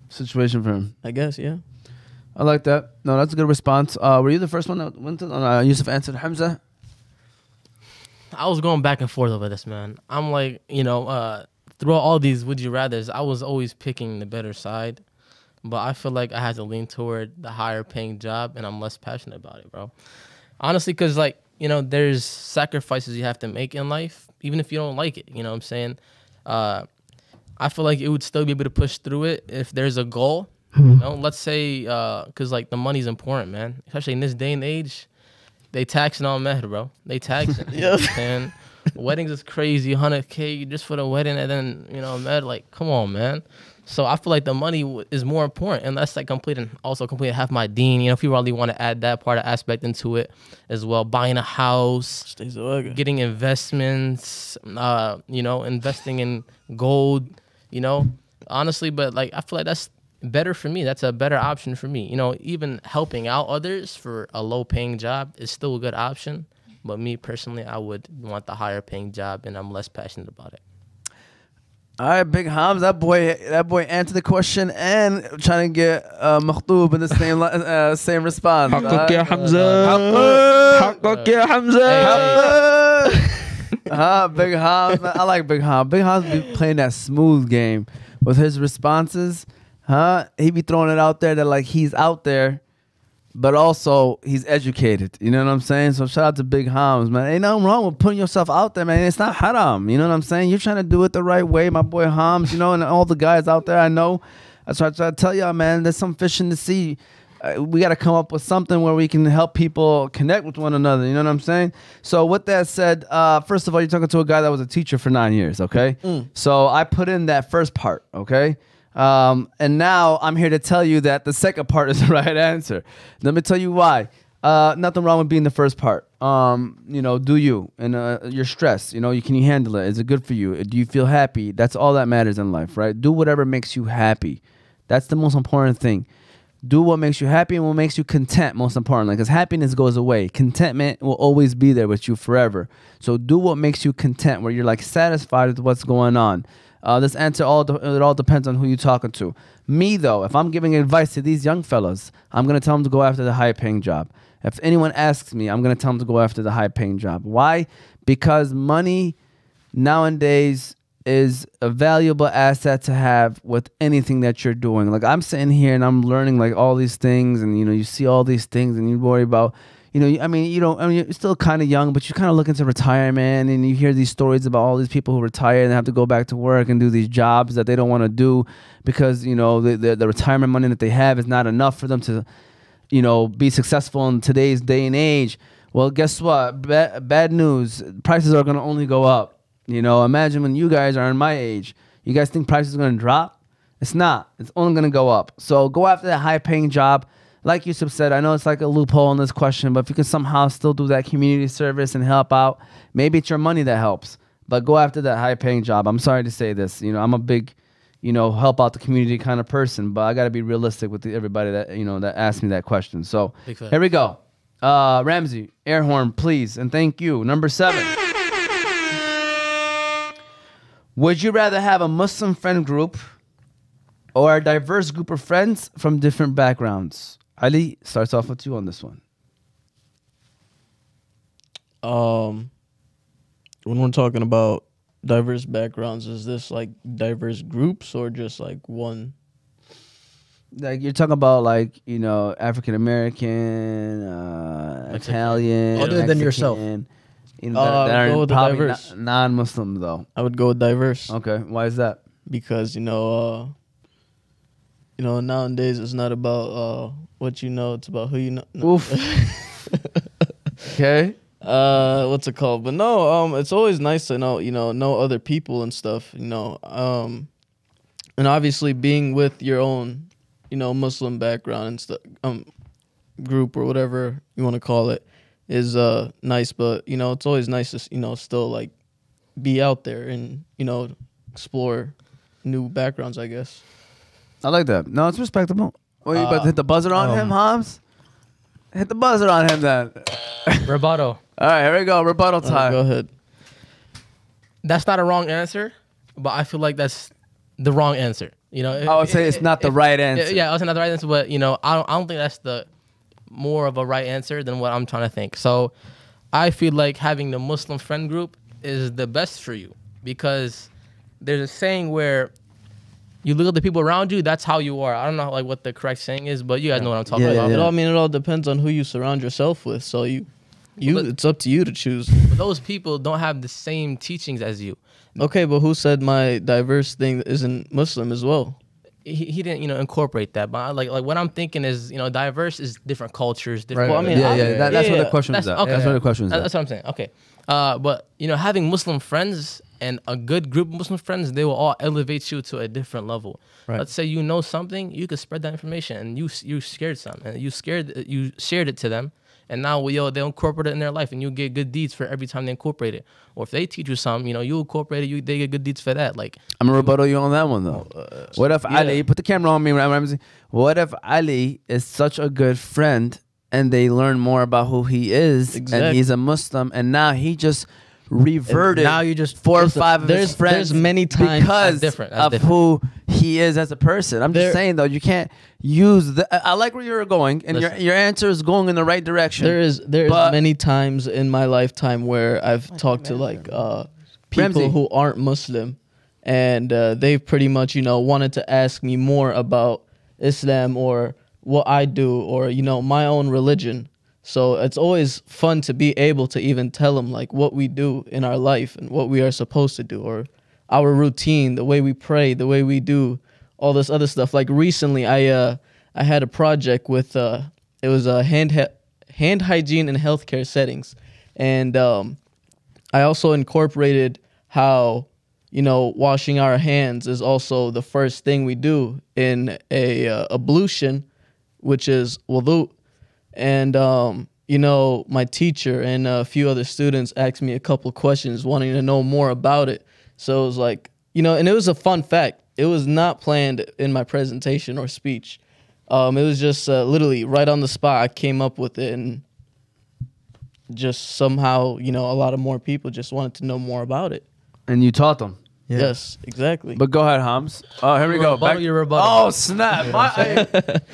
situation for him. I guess, yeah. I like that. No, that's a good response. Were you the first one that went to? Yusuf answered. Hamza? I was going back and forth over this, man. I'm like, you know, throughout all these would you rathers, I was always picking the better side. But I feel like I had to lean toward the higher paying job, and I'm less passionate about it, bro. Honestly, because, like, you know, there's sacrifices you have to make in life, even if you don't like it. You know what I'm saying? I feel like it would still be able to push through it if there's a goal. You know, let's say, because, like, the money's important, man. Especially in this day and age, they taxing on meher, bro. They taxing. Yeah. And weddings is crazy, 100K just for the wedding, and then, you know, meher, like, come on, man. So I feel like the money is more important, and that's like completing half my deen. You know, if you really want to add that part of aspect into it as well, buying a house, getting investments, you know, investing in gold, you know, honestly. But like, I feel like that's better for me. That's a better option for me. You know, even helping out others for a low paying job is still a good option. But me personally, I would want the higher paying job, and I'm less passionate about it. All right, Big Hams, that boy answered the question and trying to get Makhtoob in the same response. حقك يا حمزة. حقك يا حمزة. Big Hams, I like Big Hams. Big Hams be playing that smooth game with his responses. He be throwing it out there that like he's out there, but also he's educated. You know what I'm saying? So shout out to Big Hams, man. Ain't nothing wrong with putting yourself out there, man. It's not haram. You know what I'm saying? You're trying to do it the right way, my boy Hams, you know, and all the guys out there I know. That's why I try to tell y'all, man, there's some fish in the sea. We got to come up with something where we can help people connect with one another. You know what I'm saying? So with that said, first of all, you're talking to a guy that was a teacher for 9 years, okay? So I put in that first part, okay? And now I'm here to tell you that the second part is the right answer. Let me tell you why. Nothing wrong with being the first part. You know, do you? And your stress, you know, can you handle it? Is it good for you? Do you feel happy? That's all that matters in life, right? Do whatever makes you happy. That's the most important thing. Do what makes you happy and what makes you content, most importantly, because happiness goes away. Contentment will always be there with you forever. So do what makes you content, where you're like satisfied with what's going on. This answer, it all depends on who you're talking to. Me, though, if I'm giving advice to these young fellas, I'm going to tell them to go after the high-paying job. If anyone asks me, I'm going to tell them to go after the high-paying job. Why? Because money nowadays is a valuable asset to have with anything that you're doing. Like I'm sitting here and I'm learning like all these things, and you see all these things, and you worry about, you're still kind of young, but you kind of look into retirement, and you hear these stories about all these people who retire and have to go back to work and do these jobs that they don't want to do because the retirement money that they have is not enough for them to be successful in today's day and age. Well, guess what? Bad news. Prices are going to only go up. Imagine when you guys are in my age. You guys think prices are going to drop? It's not. It's only going to go up. So go after that high-paying job. Like Yusuf said, I know it's like a loophole in this question, but if you can somehow still do that community service and help out, maybe it's your money that helps. But go after that high-paying job. I'm sorry to say this. I'm a big, help out the community kind of person, but I got to be realistic with everybody that, that asked me that question. So here we go. Ramsey, air horn, please, and thank you. Number 7. Would you rather have a Muslim friend group or a diverse group of friends from different backgrounds? Ali, starts off with you on this one. When we're talking about diverse backgrounds, is this like diverse groups or just like one? Like you're talking about like, African American, Italian, other than yourself. That are go with the probably diverse. non-Muslim though. I would go with diverse. Okay, why is that? Because nowadays it's not about what you know, it's about who you know. Oof. Okay. What's it called? But no, it's always nice to know other people and stuff, and obviously being with your own, Muslim background and stuff, group or whatever you want to call it is nice, but it's always nice to still like be out there and explore new backgrounds, I guess. I like that. No, it's respectable. Oh, you about to hit the buzzer on him, Hams? Hit the buzzer on him then. Rebuttal. All right, here we go. Rebuttal time. Go ahead. That's not a wrong answer, but I feel like that's the wrong answer. I would say it's not the right answer. Yeah, it's not the right answer, but I don't think that's the more of a right answer than what I'm trying to think. So I feel like having the Muslim friend group is the best for you because there's a saying where you look at the people around you, that's how you are. I don't know like what the correct saying is, but you guys know what I'm talking about. Yeah. It all depends on who you surround yourself with. So it's up to you to choose. But those people don't have the same teachings as you. Okay, but who said my diverse thing isn't Muslim as well? He didn't incorporate that, but like what I'm thinking is diverse is different cultures, different. Right. Well, I mean, that's what the question was at. Okay. That's what the question was at. That's what I'm saying. Okay, but having Muslim friends and a good group of Muslim friends, they will all elevate you to a different level. Right. Let's say you know something, you could spread that information, and you shared something, and you shared it to them. And now they'll incorporate it in their life, and you get good deeds for every time they incorporate it. Or if they teach you something, you incorporate it, they get good deeds for that. Like I'm gonna rebuttal you on that one though. What if Ali? Put the camera on me, Ramsey. What if Ali is such a good friend, and they learn more about who he is, and he's a Muslim, and now he just reverted. And now you just 4 or 5 of his friends. There's many times because of who he is as a person. I'm just saying though, you can't use the. I like where you're going, and your answer is going in the right direction. There's many times in my lifetime where I've talked to like people Ramsey. who aren't Muslim, and they've pretty much wanted to ask me more about Islam or what I do or my own religion. So it's always fun to be able to even tell them like what we do in our life and what we are supposed to do or our routine, the way we pray, the way we do all this other stuff. Like recently, I had a project with it was hand hygiene in healthcare settings, and I also incorporated how washing our hands is also the first thing we do in a ablution, which is wudu. And, my teacher and a few other students asked me a couple questions wanting to know more about it. So it was like, and it was a fun fact. It was not planned in my presentation or speech. It was just literally right on the spot. I came up with it and just somehow, a lot of more people just wanted to know more about it. And you taught them. Yeah. Yes, exactly. But go ahead, Hams. Oh, here we go. Your rebuttal. Oh, snap.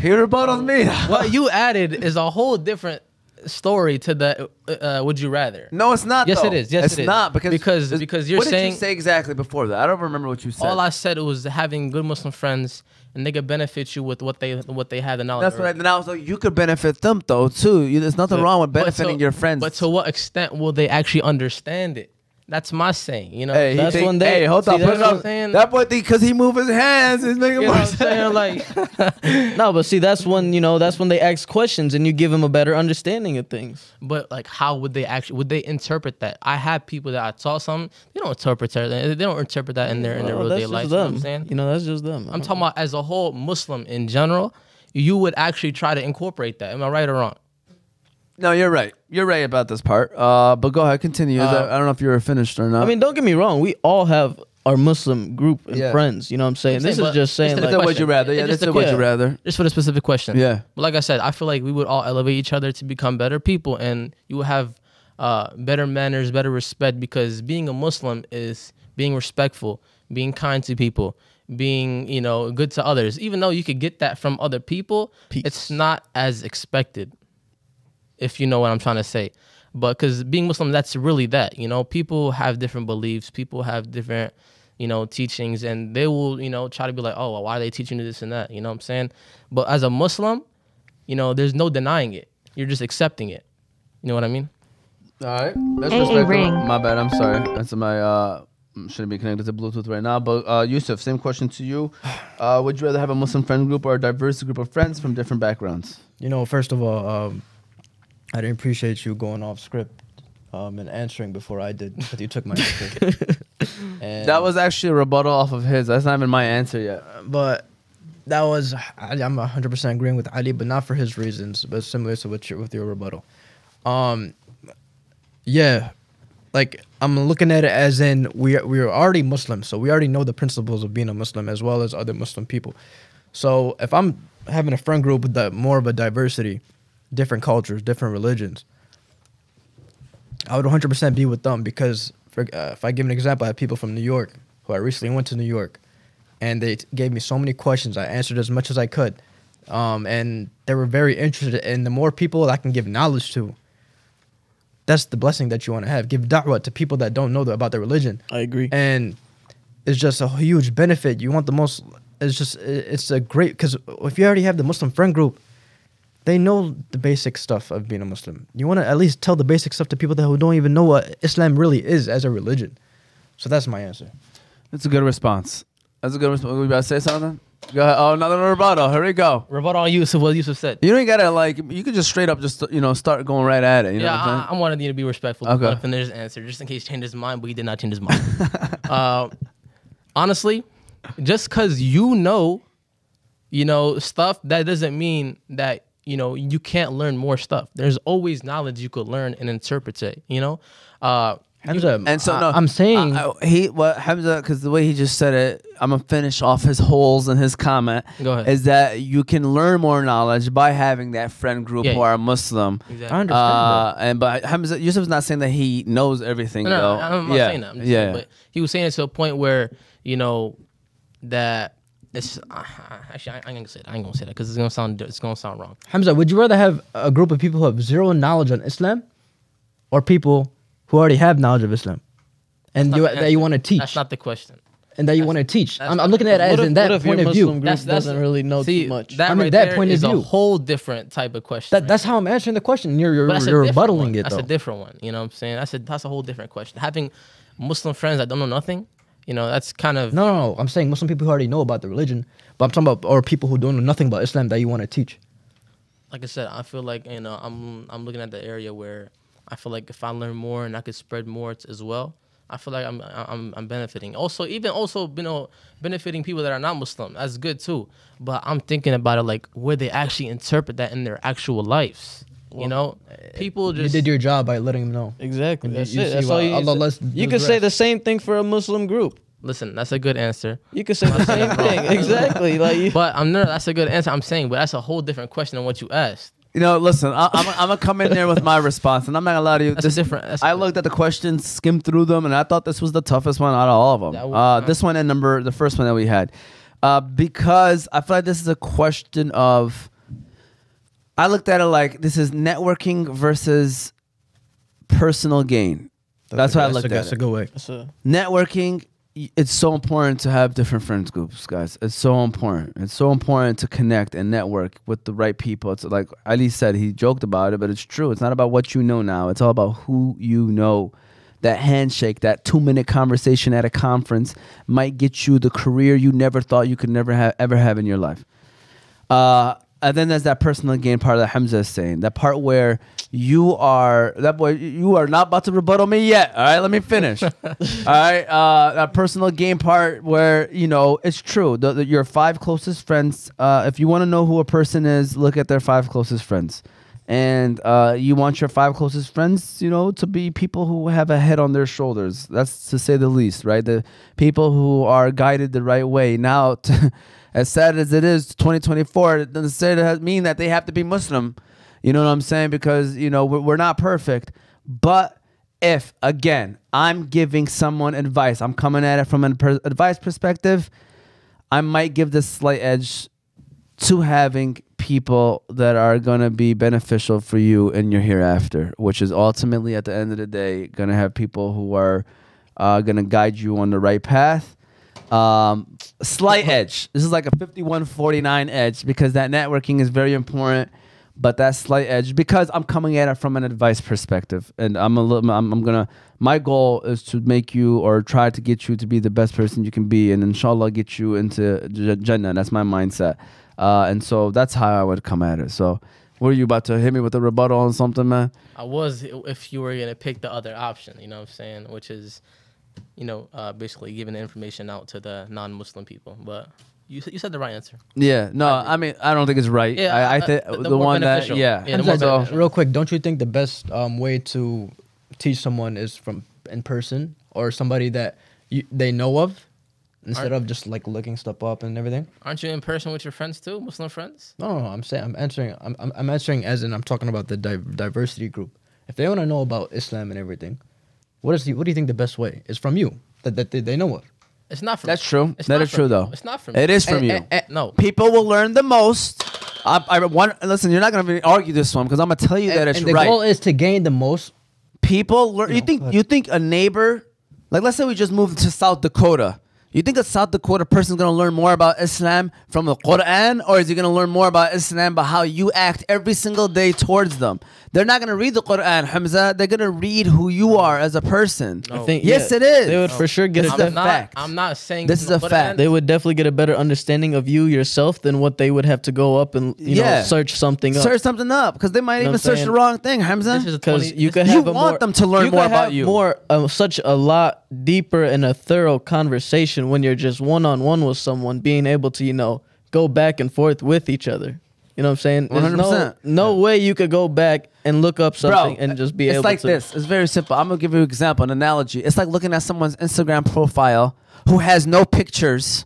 He rebutted me. What you added is a whole different story to the would you rather. No, it's not. Yes, though. it is. Yes, it's it is. not because you're what saying. did you say exactly before that? I don't remember what you said. All I said was having good Muslim friends, and they could benefit you with what they have the knowledge. That's right. And I was like, you could benefit them though too. There's nothing wrong with benefiting your friends. But to what extent will they actually understand it? That's my saying. You know, Hey, that's when they. Hey, hold on. Put it up. That boy think because he move his hands, he's making you know more what I'm saying? Like, No, but see, that's when that's when they ask questions and you give them a better understanding of things. but like, how would they interpret that? I have people that I taught something. They don't interpret that. They don't interpret that in their real day life. You know what I'm saying? That's just them. I'm talking about as a whole Muslim in general. You would actually try to incorporate that. Am I right or wrong? No, you're right. You're right about this part. But go ahead, continue. I don't know if you were finished or not. I mean, don't get me wrong. We all have our Muslim group and friends. You know what I'm saying? This is just saying, Just like, the would you rather? Yeah, Just this the is would you question. rather. Just for the specific question. Yeah. But like I said, I feel like we would all elevate each other to become better people, and you would have better manners, better respect, because being a Muslim is being respectful, being kind to people, being, good to others. Even though you could get that from other people, it's not as expected, if you know what I'm trying to say. But because being Muslim, that's really that. People have different beliefs. People have different, teachings, and they will, try to be like, oh, well, why are they teaching you this and that? You know what I'm saying? But as a Muslim, there's no denying it. You're just accepting it. You know what I mean? All right. Let's AA respect ring. My bad. I'm sorry. That's my shouldn't be connected to Bluetooth right now. But Yusuf, same question to you. Would you rather have a Muslim friend group or a diverse group of friends from different backgrounds? First of all, I didn't appreciate you going off script and answering before I did, because you took my answer. And That was actually a rebuttal off of his. That's not even my answer yet. But that was, I'm 100% agreeing with Ali, but not for his reasons, but similar to with your rebuttal. Yeah, like I'm looking at it as in we're already Muslim, so we already know the principles of being a Muslim as well as other Muslim people. So if I'm having a friend group with more of a diversity, different cultures, different religions, I would 100% be with them, because if I give an example, I have people from New York who I recently went to New York, and they gave me so many questions. I answered as much as I could, and they were very interested. And the more people I can give knowledge to, that's the blessing that you want to have. Give da'wah to people that don't know about their religion. I agree. And it's just a huge benefit. You want the most. It's a great, because if you already have the Muslim friend group, they know the basic stuff of being a Muslim. You want to at least tell the basic stuff to people who don't even know what Islam really is as a religion. So that's my answer. That's a good response. That's a good response. We about to say something? Go ahead. Oh, another rebuttal. Here we go. Rebuttal on Yusuf, what Yusuf said. You don't gotta you could just straight up just start going right at it. You know what I'm saying? I wanted you to be respectful. Okay. But finish his answer, just in case he changed his mind, but he did not change his mind. Honestly, just because stuff, that doesn't mean that you can't learn more stuff. There's always knowledge you could learn and interpret it. Hamza, And so no, I'm saying Hamza, because the way he just said it, I'm gonna finish off his holes in his comment. Go ahead. Is that you can learn more knowledge by having that friend group who are Muslim. Exactly. I understand But Hamza, Yusuf's not saying that he knows everything. No, though. I'm not saying that. I'm just saying, but he was saying it to a point where that it's actually I ain't gonna say that. I ain't gonna say that because it's gonna sound wrong. Hamza, would you rather have a group of people who have zero knowledge on Islam, or people who already have knowledge of Islam, and that you want to teach? That's not the question. And that you want to teach. I'm looking at it as in that point of view. Group doesn't really know too much. That right that there point of is a view. whole different type of question. That's how I'm answering the question. You're But that's a different rebuttaling one. it That's though. a different one. You know what I'm saying? That's a whole different question. Having Muslim friends that don't know nothing, that's kind of No. I'm saying Muslim people who already know about the religion, but I'm talking about or people who don't know nothing about Islam that you want to teach. like I said. I feel like I'm looking at the area where I feel like if I learn more and I could spread more as well, I feel like I'm benefiting. Also benefiting people that are not Muslim. That's good too. But I'm thinking about it like where they actually interpret that in their actual lives. People just You did your job by letting them know. Exactly. You That's see it. That's why all you Allah need lets to- You the could say rest. the same thing for a Muslim group. listen. That's a good answer. You could say the same thing. Exactly. But that's a good answer. I'm saying, but that's a whole different question than what you asked. Listen, I'm gonna come in there with my response, and I'm not gonna lie to you. That's different. I looked at the questions, skimmed through them, and I thought this was the toughest one out of all of them. This one and the first one that we had, because I feel like this is a question of I looked at it like this is networking versus personal gain. That's what I looked at. That's a good way. Networking, it's so important to have different friends groups, guys. It's so important. It's so important to connect and network with the right people. It's like Ali said, he joked about it, but it's true. It's not about what you know now. It's all about who you know. That handshake, that 2-minute conversation at a conference might get you the career you never thought you could ever have in your life. And then there's that personal gain part that Hamza is saying. That part where you are not about to rebuttal me yet. All right, let me finish. All right, that personal gain part where, you know, it's true. Your 5 closest friends, if you want to know who a person is, look at their 5 closest friends. And you want your 5 closest friends, you know, to be people who have a head on their shoulders. That's to say the least, right? The people who are guided the right way. Now, as sad as it is, 2024, it doesn't mean that they have to be Muslim. You know what I'm saying? Because, you know, we're not perfect. But if, again, I'm giving someone advice, I'm coming at it from an advice perspective, I might give this slight edge to having people that are going to be beneficial for you in your hereafter, which is ultimately at the end of the day going to have people who are going to guide you on the right path. Slight edge. This is like a 51-49 edge because that networking is very important, but that slight edge because I'm coming at it from an advice perspective, and my goal is to make you or try to get you to be the best person you can be, and inshallah get you into Jannah. That's my mindset. And so that's how I would come at it. So, were you about to hit me with a rebuttal on something, man? I was, if you were gonna pick the other option, you know what I'm saying, which is, you know, basically giving the information out to the non-Muslim people. But you said the right answer. Yeah, no, I mean, I don't think it's right. Yeah, I think the one that, So, real quick, don't you think the best way to teach someone is in person or somebody that they know of? Instead of just like looking stuff up and everything. Aren't you in person with your friends too, Muslim friends? No. I'm answering as in I'm talking about the diversity group. If they want to know about Islam and everything, what do you think the best way is from you that they know of? It's not from That's me. true. It's That not is from true me. though. It's not from me. It is from you. No. People will learn the most. Listen, you're not gonna argue this one because I'm gonna tell you that it's and the right. goal is to gain the most. People learn. You think a neighbor, like let's say we just moved to South Dakota. You think a South Dakota person is going to learn more about Islam from the Quran, or is he going to learn more about Islam by how you act every single day towards them? They're not going to read the Quran, Hamza. They're going to read who you are as a person. No. I think Yes, it is. They would for sure get This is a fact. I'm not saying This is a fact. They would definitely get a better understanding of you yourself than what they would have to go up and you know search something up. Search something up because they might You know even what I'm search saying? the wrong thing, Hamza. Because you could You have want them to learn more about you. More such a lot deeper and a thorough conversation when you're just one-on-one with someone, being able to, you know, go back and forth with each other. You know what I'm saying? There's 100%. no way you could go back and look up something and just be able to. It's like this. It's very simple. I'm going to give you an example, an analogy. It's like looking at someone's Instagram profile who has no pictures,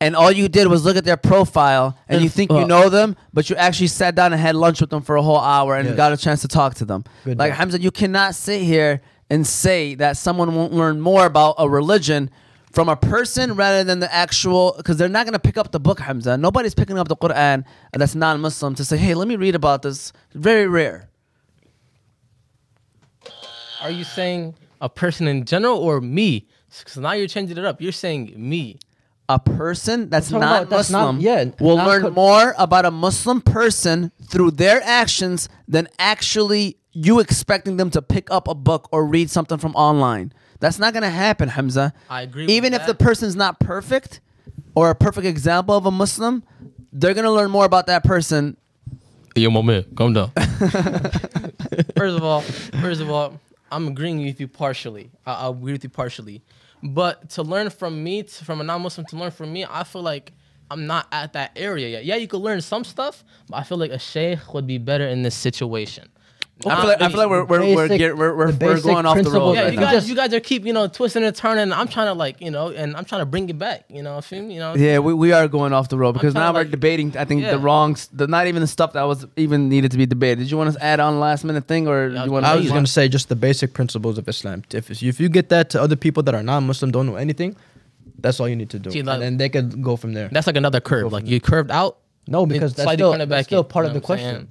and all you did was look at their profile, and you think you know them, but you actually sat down and had lunch with them for a whole hour and got a chance to talk to them. Good like, job. Hamza, you cannot sit here and say that someone won't learn more about a religion from a person rather than the actual, because they're not going to pick up the book, Hamza. Nobody's picking up the Quran that's non-Muslim to say, hey, let me read about this. Very rare. Are you saying a person in general or me? Because now you're changing it up. You're saying me. A person that's I'm talking about that's non-Muslim not- will not learn co- more about a Muslim person through their actions than actually you expecting them to pick up a book or read something from online. That's not going to happen, Hamza. I agree Even with if that. the person's not perfect or a perfect example of a Muslim, they're going to learn more about that person. Yo, my man, calm down. First of all, I'm agreeing with you partially. I agree with you partially. But to learn from me, from a non-Muslim to learn from me, I feel like I'm not at that area yet. Yeah, you could learn some stuff, but I feel like a sheikh would be better in this situation. I feel like we're going off the road. Yeah, right now. you guys are keep twisting and turning. I'm trying to and I'm trying to bring it back. Feel me? Yeah, we are going off the road because trying now to, we're like- debating. I think Yeah. not even the stuff that was even needed to be debated. Did you want to add on last minute thing or Yeah, you want? I was going to say just the basic principles of Islam. If you get that to other people that are non-Muslim, don't know anything, that's all you need to do. See, And like- then they could go from there. That's like another curve. Like you curved out. No, because It's that's slightly still, turn it that's back still in, part you of know the what I'm question. saying?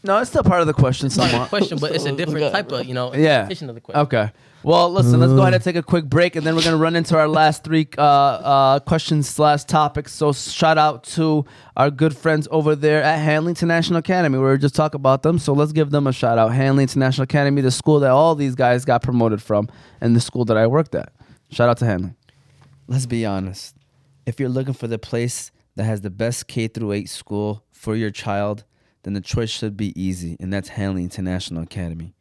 No, it's still part of the question. It's not a Somewhat. question, but it's a different Okay. type of, you know, Yeah. interpretation of the question. Okay. Well, listen, let's go ahead and take a quick break, and then we're going to run into our last three questions/topics. So shout out to our good friends over there at Hanley International Academy. We were just talking about them, so let's give them a shout out. Hanley International Academy, the school that all these guys got promoted from, and the school that I worked at. Shout out to Hanley. Let's be honest. If you're looking for the place that has the best K-8 school for your child, then the choice should be easy, and that's Hanley International Academy.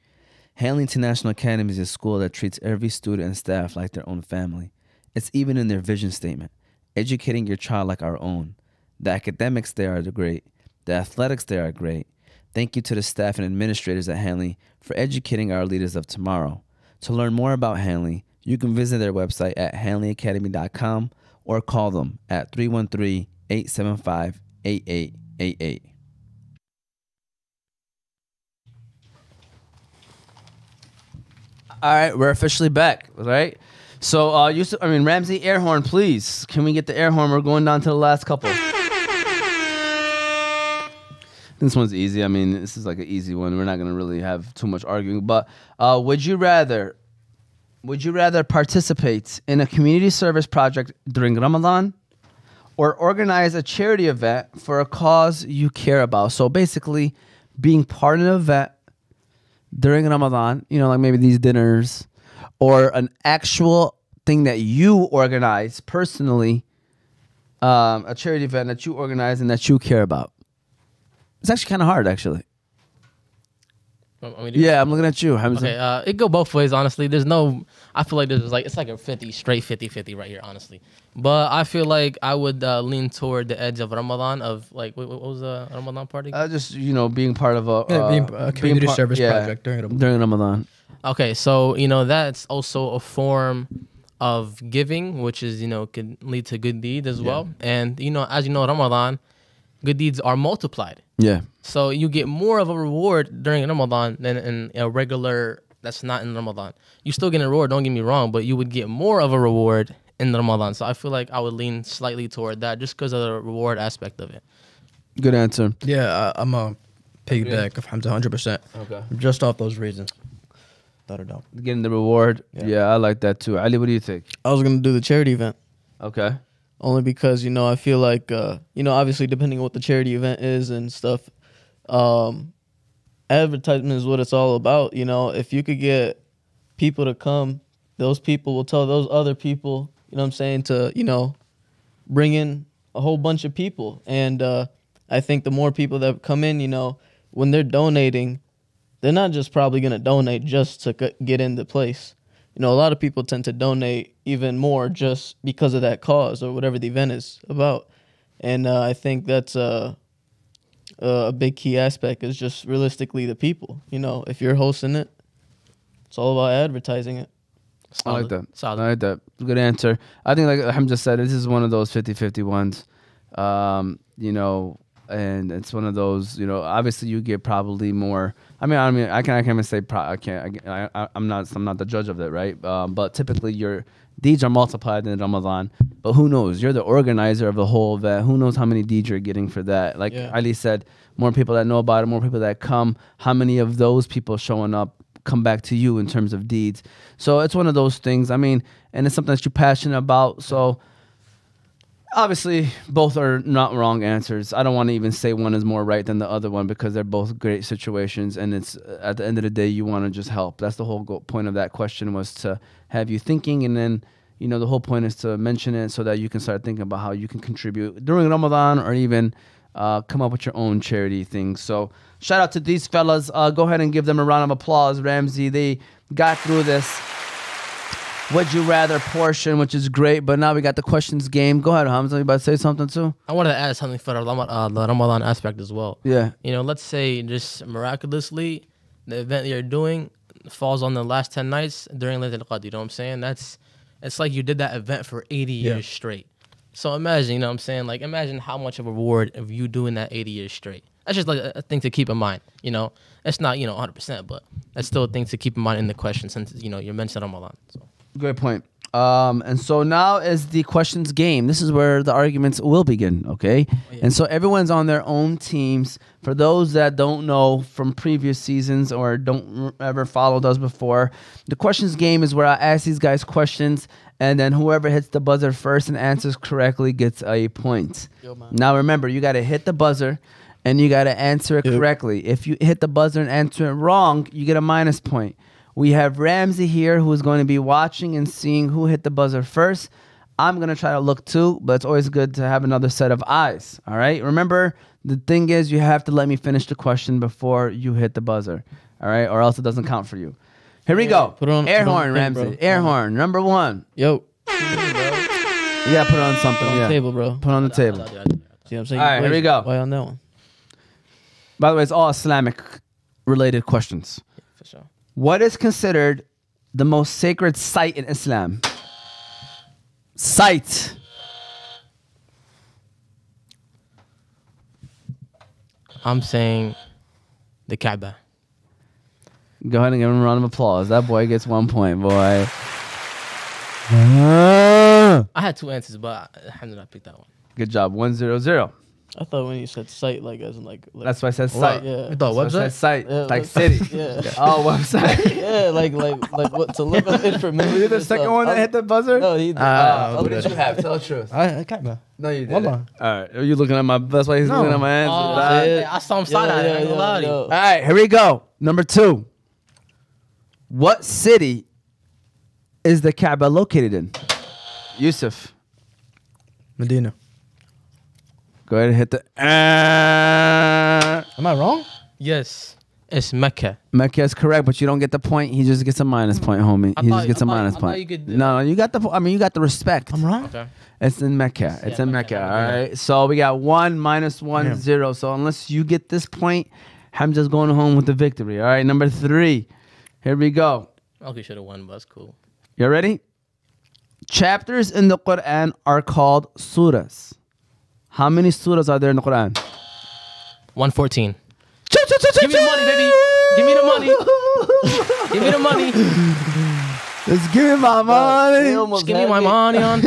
Hanley International Academy is a school that treats every student and staff like their own family. It's even in their vision statement, educating your child like our own. The academics there are great. The athletics there are great. Thank you to the staff and administrators at Hanley for educating our leaders of tomorrow. To learn more about Hanley, you can visit their website at hanleyacademy.com or call them at 313-875-8888. All right, we're officially back. All right. So, Yusuf, Ramsey, air horn, please. Can we get the air horn? We're going down to the last couple. This one's easy. I mean, this is like an easy one. We're not going to really have too much arguing. But would you rather participate in a community service project during Ramadan or organize a charity event for a cause you care about? So basically, being part of an event during Ramadan, you know, like maybe these dinners, or an actual thing that you organize personally, a charity event that you organize and that you care about. It's actually kind of hard, actually. Yeah, I'm looking at you, Hamza. Okay, it go both ways, honestly. There's no, I feel like there's like, it's like a 50, straight 50-50 right here, honestly. But I feel like I would lean toward the edge of Ramadan, of like, what was the Ramadan party? Just, you know, being part of a community service project during Ramadan. During Ramadan. Okay, so, you know, that's also a form of giving, which is, you know, can lead to good deeds as well. And, you know, as you know, Ramadan, good deeds are multiplied. Yeah. So you get more of a reward during Ramadan than in a regular that's not in Ramadan. You still get a reward, don't get me wrong, but you would get more of a reward in Ramadan. So I feel like I would lean slightly toward that just because of the reward aspect of it. Good answer. Yeah, I'm a piggyback of Hamza 100%. Okay. Just off those reasons. Without a doubt. Getting the reward. Yeah. Yeah, I like that too. Ali, what do you think? I was gonna do the charity event. Okay. Only because, you know, I feel like, you know, obviously depending on what the charity event is and stuff, advertisement is what it's all about. You know, if you could get people to come, those people will tell those other people, you know what I'm saying, to, you know, bring in a whole bunch of people. And I think the more people that come in, you know, when they're donating, they're not just probably going to donate just to get in the place. You know, a lot of people tend to donate even more just because of that cause or whatever the event is about. And I think that's a big key aspect is just realistically the people. You know, if you're hosting it, it's all about advertising it. I like that. Solid. I like that. Good answer. I think, like Hamza said, this is one of those 50-50 ones. You know, and it's one of those, you know, obviously you get probably more. I can't even say I'm not the judge of that, right? But typically your deeds are multiplied in Ramadan. But who knows? You're the organizer of the whole event. Who knows how many deeds you're getting for that? Like Ali said, more people that know about it, more people that come. How many of those people showing up come back to you in terms of deeds? So it's one of those things. I mean, and it's something that you're passionate about. So obviously, both are not wrong answers. I don't want to even say one is more right than the other one because they're both great situations. And it's at the end of the day, you want to just help. That's the whole point of that question, was to have you thinking. And then, you know, the whole point is to mention it so that you can start thinking about how you can contribute during Ramadan, or even come up with your own charity things. So shout out to these fellas. Go ahead and give them a round of applause, Ramsey. They got through this Would You Rather portion, which is great. But now we got the questions game. Go ahead, Hamza. You about to say something too? I wanted to add something for the Ramadan aspect as well. Yeah. You know, let's say just miraculously the event you're doing falls on the last 10 nights during Laylatul Qadr. You know what I'm saying? It's like you did that event for 80 years straight. So imagine, you know what I'm saying? Like, imagine how much of a reward of you doing that 80 years straight. That's just like a thing to keep in mind, you know? It's not, 100%, but that's still a thing to keep in mind in the question since, you mentioned Ramadan. So. Great point. And so now is the questions game. This is where the arguments will begin, okay? And so everyone's on their own teams. For those that don't know from previous seasons or don't ever followed us before, the questions game is where I ask these guys questions, and then whoever hits the buzzer first and answers correctly gets a point. Now remember, you got to hit the buzzer, and you got to answer it correctly. If you hit the buzzer and answer it wrong, you get a minus point. We have Ramsey here who is going to be watching and seeing who hit the buzzer first. I'm going to try to look too, but it's always good to have another set of eyes. All right. Remember, the thing is you have to let me finish the question before you hit the buzzer. All right. Or else it doesn't count for you. Here we go. Air horn, Ramsey. Air horn. Number one. Yo. You got to put it on something. Put it on the table, bro. Put it on the table. See what I'm saying? All right. Here we go. Why on that one? By the way, it's all Islamic related questions. Yeah, for sure. What is considered the most sacred site in Islam? Site. I'm saying the Kaaba. Go ahead and give him a round of applause. That boy gets 1 point, boy. Ah. I had two answers, but alhamdulillah, I picked that one. Good job. 1-0-0. I thought when you said site, like as in like That's why I said site. yeah. You thought That's why I said website? site. Yeah, like website. city. Yeah. Oh, website. Yeah, like what to look up information. Were you the second one that hit the buzzer? No, he did. What did you have? Tell the truth. I can't, man. No, you Hold didn't. on. All right. Are you looking at my... That's why he's No. looking at my answers. Oh, dog. I saw him side eye. I ain't gonna lie to you. All right. Here we go. Number 2. What city is the Kaaba located in? Yusuf. Medina. Go ahead and hit the... Am I wrong? Yes, it's Mecca. Mecca is correct, but you don't get the point. He just gets a minus point, homie. I He thought- just gets a I thought- minus I thought point. you could- No, you got the... I mean, you got the respect. I'm wrong? Okay. It's in Mecca. It's Yeah, in Mecca. Mecca. All right. So we got 1 minus 1 Yeah. 0. So unless you get this point, Hamza's going home with the victory. All right. Number 3. Here we go. Okay, should have won, but it's cool. You ready? Chapters in the Quran are called surahs. How many surahs are there in the Quran? 114. Give me the money, baby. Give me the money. Give me the money. Let's give me my money. Just give me my money on.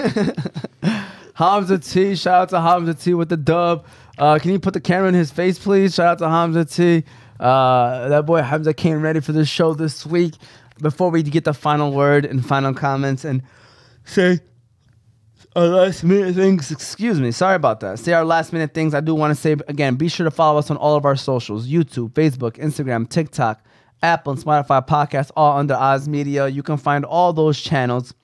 Hamza T. Shout out to Hamza T with the dub. Can you put the camera in his face, please? Shout out to Hamza T. That boy Hamza came ready for this show this week. Before we get the final word and final comments and say our last minute things, excuse me, sorry about that. Say our last minute things. I do want to say again, be sure to follow us on all of our socials: YouTube, Facebook, Instagram, TikTok, Apple, and Spotify podcasts, all under Ozmedia. You can find all those channels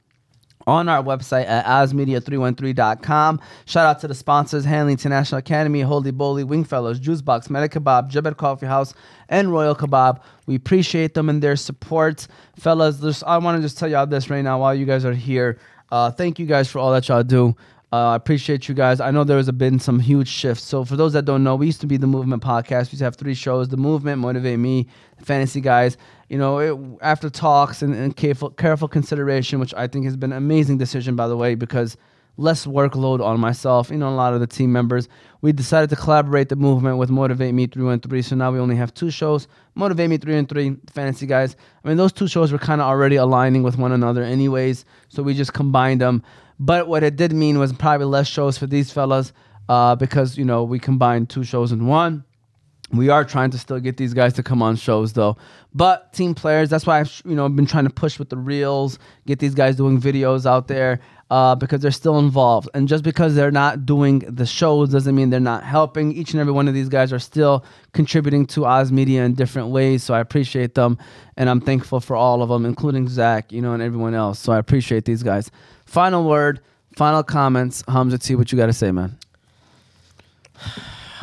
on our website at ozmedia313.com. Shout out to the sponsors: Hanley International Academy, Holy Bowly, Wingfellows, Juice Box, Medic Kebab, Jebed Coffee House, and Royal Kebab. We appreciate them and their support. Fellas, I want to just tell y'all this right now while you guys are here. Thank you guys for all that y'all do. I appreciate you guys. I know there has been some huge shifts. So for those that don't know, we used to be the Movement Podcast. We used to have 3 shows: The Movement, Motivate Me, the Fantasy Guys. You know, after talks and careful consideration, which I think has been an amazing decision, by the way, because less workload on myself, you know, a lot of the team members. We decided to collaborate the movement with Motivate Me 313. So now we only have 2 shows: Motivate Me 313, Fantasy Guys. I mean, those 2 shows were kind of already aligning with one another anyways. So we just combined them. But what it did mean was probably less shows for these fellas because, you know, we combined 2 shows in one. We are trying to still get these guys to come on shows, though. But team players, that's why I've been trying to push with the reels, get these guys doing videos out there because they're still involved. And just because they're not doing the shows doesn't mean they're not helping. Each and every one of these guys are still contributing to Ozmedia in different ways. So I appreciate them, and I'm thankful for all of them, including Zach, and everyone else. So I appreciate these guys. Final word, final comments. Hamza T, what you got to say, man?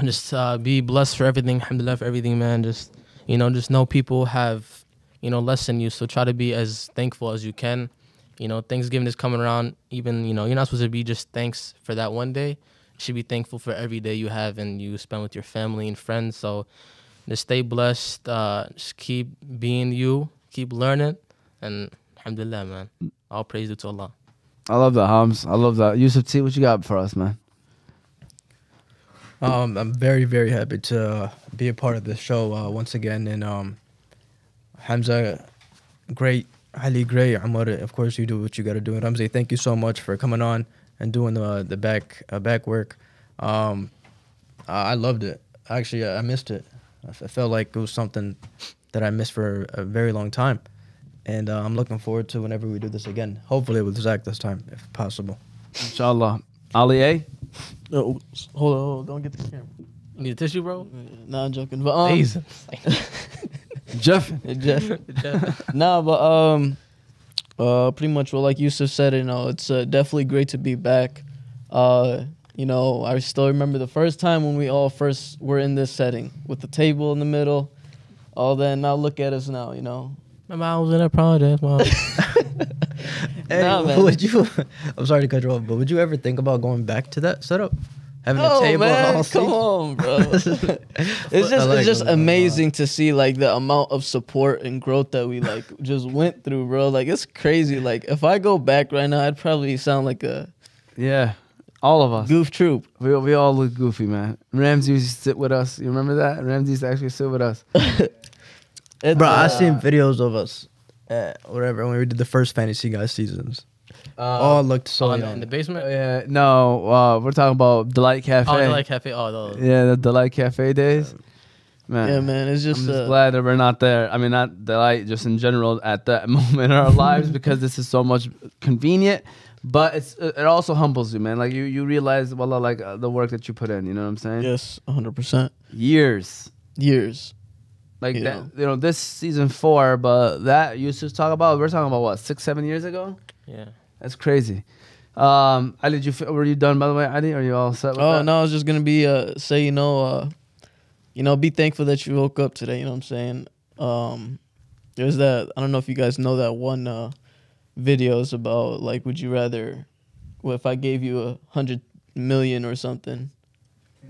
Just be blessed for everything. Alhamdulillah for everything, man. Just know people have, less than you. So try to be as thankful as you can. Thanksgiving is coming around. Even, you're not supposed to be just thanks for that one day. You should be thankful for every day you have and you spend with your family and friends. So just stay blessed. Just keep being you. Keep learning. And alhamdulillah, man. All praise to Allah. I love that, Hams. I love that. Yusuf T, what you got for us, man? I'm very, very happy to be a part of this show once again. And Hamza, great highly great, Amar. Of course, you do what you got to do. And Ramzi, thank you so much for coming on and doing the back work. I loved it. Actually, I missed it. I felt like it was something that I missed for a very long time. And I'm looking forward to whenever we do this again. Hopefully with Zach this time, if possible. Inshallah. Ali A? Oh, hold on, don't get the camera. You need a tissue, bro? Nah, I'm joking. But Jesus. Jeff? Nah, but pretty much well, like Yusuf said, it's definitely great to be back. I still remember the first time when we all first were in this setting with the table in the middle. All that. Now look at us now. Remember I was in a project, man. Hey, Nah, man. would you? I'm sorry to cut you off, but would you ever think about going back to that setup? Having a table and all come seats? on, bro. It's just amazing to see like the amount of support and growth that we like just went through, bro. Like it's crazy. Like if I go back right now, I'd probably sound like a Yeah. All of us. goof troop. We all look goofy, man. Ramsey used to sit with us. You remember that? Ramsey used to actually sit with us. Bro, I seen videos of us at whatever when we did the first Fantasy Guys seasons. All looked so in young. the basement? Yeah, no, we're talking about Delight Cafe. Oh, the like cafe. Oh, those. Yeah, the Delight Cafe days. Man, Yeah, man. It's just, I'm just glad that we're not there. I mean, not Delight, just in general at that moment in our lives because this is so much convenient. But it also humbles you, man. Like you realize, well, like the work that you put in. You know what I'm saying? yes, 100%. Years. Like Yeah. that, this season 4, but that you used to talk about. We're talking about what 6-7 years ago. Yeah. That's crazy. Ali, were you done by the way, Ali? Are you all set with that? No, I was just gonna be say be thankful that you woke up today. You know what I'm saying? There's that. I don't know if you guys know that one videos about like, would you rather? Well, if I gave you 100 million or something,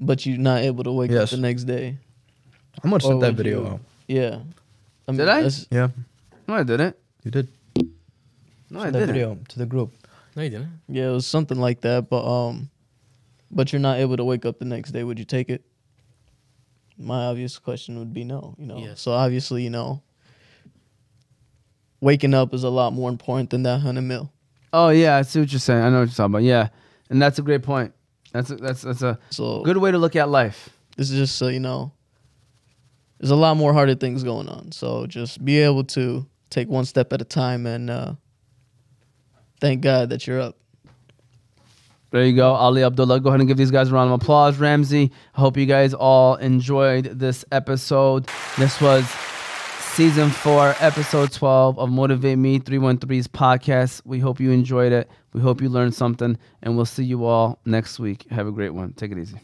but you're not able to wake up Yes. the next day. I'm gonna Or send that would video you- out. Yeah. Did I? that's- Yeah, No, I didn't. you did. No, I Send that didn't. video to the group. No, you didn't. Yeah, it was something like that. But you're not able to wake up the next day. Would you take it? My obvious question would be no. Yes. So obviously, waking up is a lot more important than that 100 mil. Oh yeah, I see what you're saying. I know what you're talking about. Yeah, and that's a great point. That's a So good way to look at life. this is just so there's a lot more harder things going on. So just be able to take one step at a time and thank God that you're up. There you go, Ali Abdullah. Go ahead and give these guys a round of applause. Ramsey, I hope you guys all enjoyed this episode. This was Season 4, Episode 12 of Motivate Me 313's podcast. We hope you enjoyed it. We hope you learned something. And we'll see you all next week. Have a great one. Take it easy.